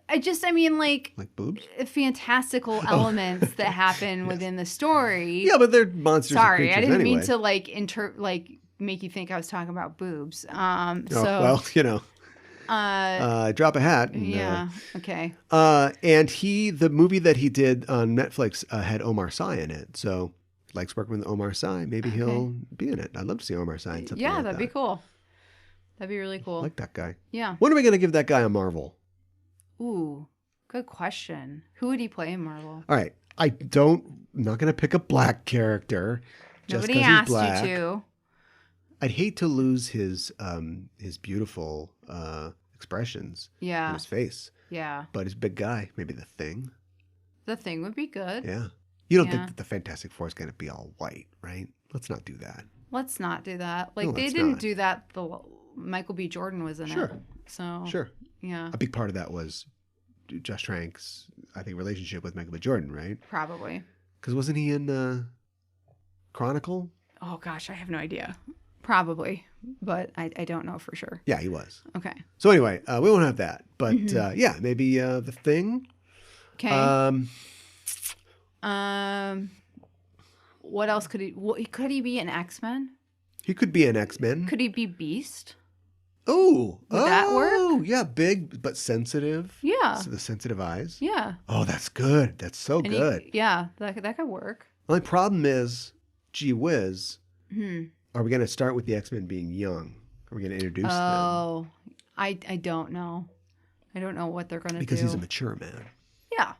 Speaker 4: I mean, like
Speaker 3: boobs?
Speaker 4: fantastical elements that happen within the story.
Speaker 3: Yeah, but they're monsters.
Speaker 4: Sorry,
Speaker 3: and
Speaker 4: I didn't
Speaker 3: anyway.
Speaker 4: mean to make you think I was talking about boobs.
Speaker 3: Drop a hat. And,
Speaker 4: yeah. Okay.
Speaker 3: And the movie that he did on Netflix had Omar Sy in it. So likes working with Omar Sy. Maybe he'll be in it. I'd love to see Omar Sy in something
Speaker 4: Yeah,
Speaker 3: like
Speaker 4: that'd be cool. That'd be really cool.
Speaker 3: I like that guy.
Speaker 4: Yeah.
Speaker 3: When are we going to give that guy a Marvel?
Speaker 4: Ooh, good question. Who would he play in Marvel?
Speaker 3: All right. I'm not going to pick a black character just
Speaker 4: Nobody
Speaker 3: because he's
Speaker 4: asked
Speaker 3: black.
Speaker 4: you to.
Speaker 3: I'd hate to lose his beautiful expressions
Speaker 4: Yeah.
Speaker 3: in his face.
Speaker 4: Yeah.
Speaker 3: But he's a big guy. Maybe the Thing.
Speaker 4: The Thing would be good.
Speaker 3: Yeah. You don't
Speaker 4: Yeah.
Speaker 3: think that the Fantastic Four is going to be all white, right? Let's not do that.
Speaker 4: Let's not do that. Like
Speaker 3: No,
Speaker 4: they
Speaker 3: let's
Speaker 4: didn't
Speaker 3: not.
Speaker 4: do that. Michael B. Jordan was in
Speaker 3: Sure.
Speaker 4: it. So
Speaker 3: Sure.
Speaker 4: yeah,
Speaker 3: A big part of that was Josh Trank's, I think, relationship with Michael B. Jordan, right?
Speaker 4: probably.
Speaker 3: Because wasn't he in Chronicle?
Speaker 4: Oh gosh, I have no idea. Probably, but I don't know for sure.
Speaker 3: Yeah, he was.
Speaker 4: Okay.
Speaker 3: So anyway, we won't have that. But
Speaker 4: Mm-hmm.
Speaker 3: yeah, maybe the Thing.
Speaker 4: Okay. What else could he? Could he be an X-Men?
Speaker 3: He could be an X-Men.
Speaker 4: Could he be Beast?
Speaker 3: Would
Speaker 4: that work?
Speaker 3: Oh, yeah, big but sensitive.
Speaker 4: Yeah.
Speaker 3: So the sensitive eyes.
Speaker 4: Yeah.
Speaker 3: Oh, that's good. That's so
Speaker 4: And
Speaker 3: good.
Speaker 4: yeah, that could work.
Speaker 3: Only problem is, gee whiz,
Speaker 4: Hmm.
Speaker 3: are we going to start with the X-Men being young? Are we going to introduce them?
Speaker 4: Oh, I don't know. I don't know what they're going to do.
Speaker 3: Because he's a mature man.
Speaker 4: Yeah.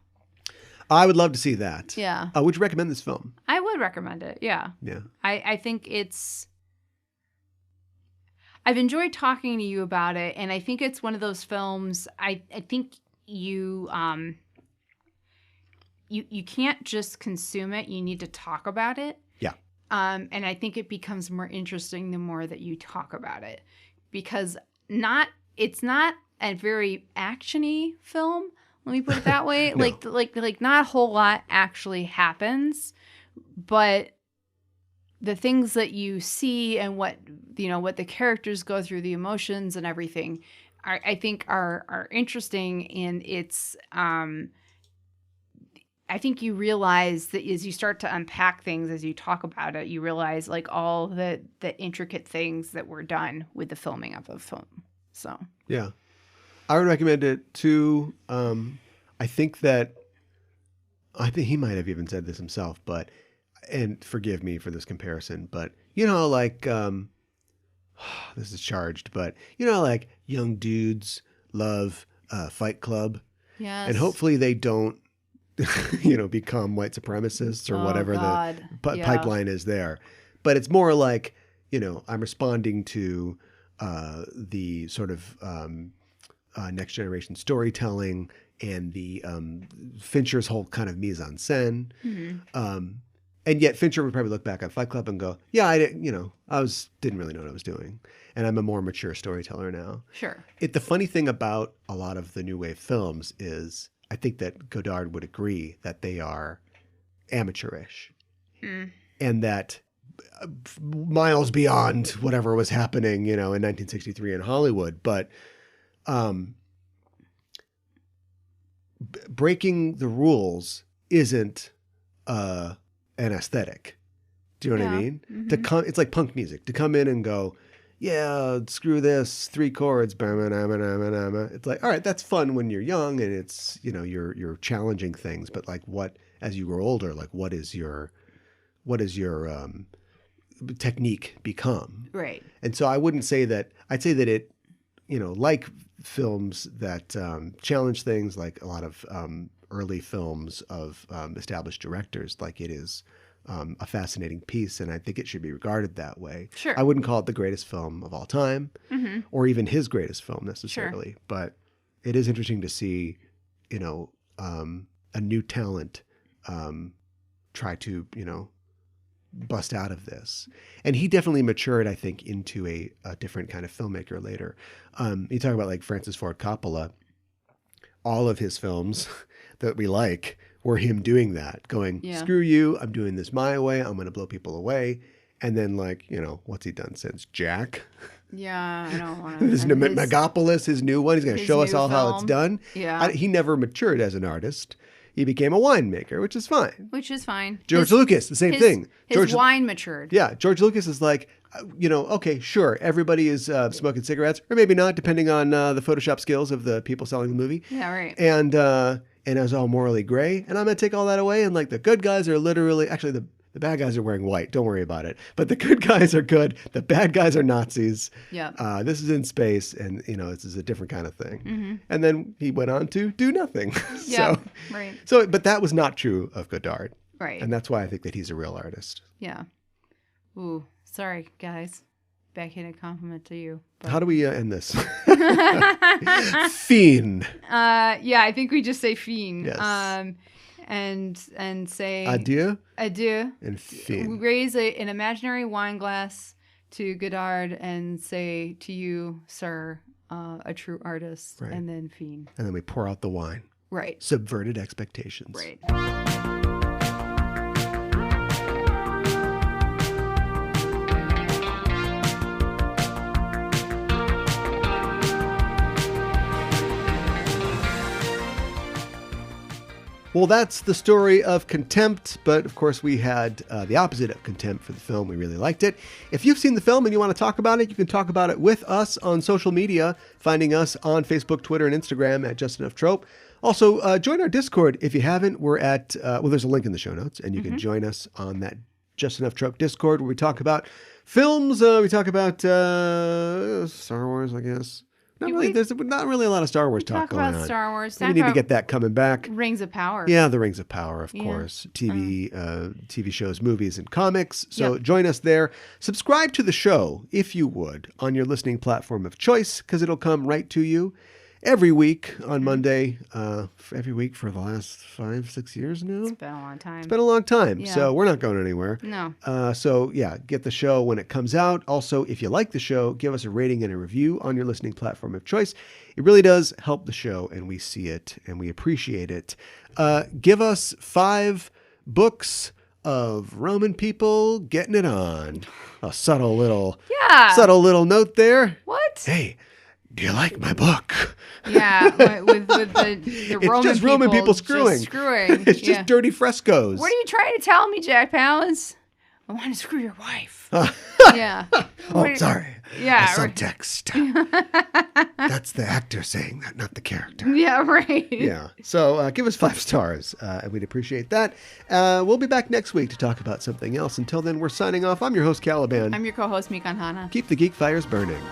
Speaker 3: I would love to see that.
Speaker 4: Yeah.
Speaker 3: Would you recommend this film?
Speaker 4: I would recommend it. Yeah.
Speaker 3: Yeah.
Speaker 4: I think I've enjoyed talking to you about it, and I think it's one of those films. I think you can't just consume it. You need to talk about it.
Speaker 3: Yeah.
Speaker 4: And I think it becomes more interesting the more that you talk about it, because it's not a very action-y film. Let me put it that way.
Speaker 3: No.
Speaker 4: Like not a whole lot actually happens, but the things that you see and what the characters go through, the emotions and everything, I think are interesting. And it's I think you realize that as you start to unpack things, as you talk about it, you realize like all the intricate things that were done with the filming of the film. So
Speaker 3: Yeah. I would recommend it too. I think he might have even said this himself, and forgive me for this comparison, but like this is charged, but you know, like young dudes love Fight Club.
Speaker 4: Yes.
Speaker 3: And hopefully they don't, you know, become white supremacists or whatever the pipeline is there. But it's more like, you know, I'm responding to the sort of next generation storytelling and the Fincher's whole kind of mise en scène. Mm-hmm. And yet Fincher would probably look back on Fight Club and go, yeah, I didn't, you know, didn't really know what I was doing. And I'm a more mature storyteller now.
Speaker 4: Sure.
Speaker 3: The funny thing about a lot of the new wave films is I think that Godard would agree that they are amateurish and that miles beyond whatever was happening, you know, in 1963 in Hollywood. But breaking the rules isn't an aesthetic. Do you know what I mean? Mm-hmm. It's like punk music. To come in and go, yeah, screw this, 3 chords. It's like, all right, that's fun when you're young and it's, you know, you're challenging things. But like what, as you grow older, like what is your technique become?
Speaker 4: Right.
Speaker 3: And so I wouldn't say that, I'd say that it, you know, like films that challenge things, like a lot of early films of established directors, like it is a fascinating piece, and I think it should be regarded that way.
Speaker 4: Sure.
Speaker 3: I wouldn't call it the greatest film of all time, or even his greatest film necessarily, but it is interesting to see, you know, a new talent try to, you know, bust out of this. And he definitely matured, I think, into a different kind of filmmaker later. You talk about like Francis Ford Coppola, all of his films that we like were him doing that, going, screw you, I'm doing this my way, I'm going to blow people away. And then, like, you know, what's he done since? Jack?
Speaker 4: Yeah, I don't want to.
Speaker 3: This Megapolis, his new one, he's going to show us all how it's done.
Speaker 4: Yeah.
Speaker 3: He never matured as an artist. He became a winemaker, which is fine. George Lucas, the same thing.
Speaker 4: His wine matured.
Speaker 3: Yeah, George Lucas is like, you know, okay, sure, everybody is smoking cigarettes, or maybe not, depending on the Photoshop skills of the people selling the movie.
Speaker 4: Yeah, right.
Speaker 3: And it was all morally gray, and I'm going to take all that away, and like the good guys are literally, actually the bad guys are wearing white, don't worry about it, but the good guys are good, the bad guys are Nazis.
Speaker 4: Yeah.
Speaker 3: This is in space, and, you know, this is a different kind of thing. Mm-hmm. And then he went on to do nothing.
Speaker 4: Yeah, right.
Speaker 3: So, but that was not true of Godard.
Speaker 4: Right.
Speaker 3: And that's why I think that he's a real artist.
Speaker 4: Yeah. Ooh, sorry, guys. Backhanded compliment to you. But...
Speaker 3: How do we end this? Fiend.
Speaker 4: Yeah, I think we just say fiend.
Speaker 3: Yes.
Speaker 4: And say
Speaker 3: adieu.
Speaker 4: Adieu.
Speaker 3: And fiend.
Speaker 4: We raise an imaginary wine glass to Godard and say to you, sir, a true artist,
Speaker 3: right.
Speaker 4: And then fiend.
Speaker 3: And then we pour out the wine.
Speaker 4: Right.
Speaker 3: Subverted expectations.
Speaker 4: Right.
Speaker 3: Well, that's the story of Contempt, but of course we had the opposite of Contempt for the film. We really liked it. If you've seen the film and you want to talk about it, you can talk about it with us on social media, finding us on Facebook, Twitter, and Instagram at Just Enough Trope. Also, join our Discord if you haven't. We're at, there's a link in the show notes, and you can join us on that Just Enough Trope Discord where we talk about films. We talk about Star Wars, I guess. There's not really a lot of Star Wars talk going on.
Speaker 4: Talk about Star Wars.
Speaker 3: We need to get that coming back.
Speaker 4: Rings of Power.
Speaker 3: Yeah, the Rings of Power, of course. TV shows, movies, and comics. So join us there. Subscribe to the show, if you would, on your listening platform of choice, because it'll come right to you every week on Monday. Every week for the last 5-6 years now.
Speaker 4: It's been a long time.
Speaker 3: It's been a long time. Yeah. So we're not going anywhere.
Speaker 4: No.
Speaker 3: So yeah, get the show when it comes out. Also, if you like the show, give us a rating and a review on your listening platform of choice. It really does help the show, and we see it and we appreciate it. Give us 5 books of Roman people getting it on. A subtle little note there.
Speaker 4: What?
Speaker 3: Hey, do you like my book?
Speaker 4: Yeah, with the Roman
Speaker 3: just Roman people screwing. It's just dirty frescoes.
Speaker 4: What are you trying to tell me, Jack Palance? I want to screw your wife. Yeah.
Speaker 3: Oh, sorry.
Speaker 4: Yeah,
Speaker 3: a
Speaker 4: right.
Speaker 3: subtext. That's the actor saying that, not the character.
Speaker 4: Yeah, right.
Speaker 3: Yeah. So give us 5 stars, and we'd appreciate that. We'll be back next week to talk about something else. Until then, we're signing off. I'm your host, Caliban.
Speaker 4: I'm your co-host, Mikan Hana.
Speaker 3: Keep the geek fires burning.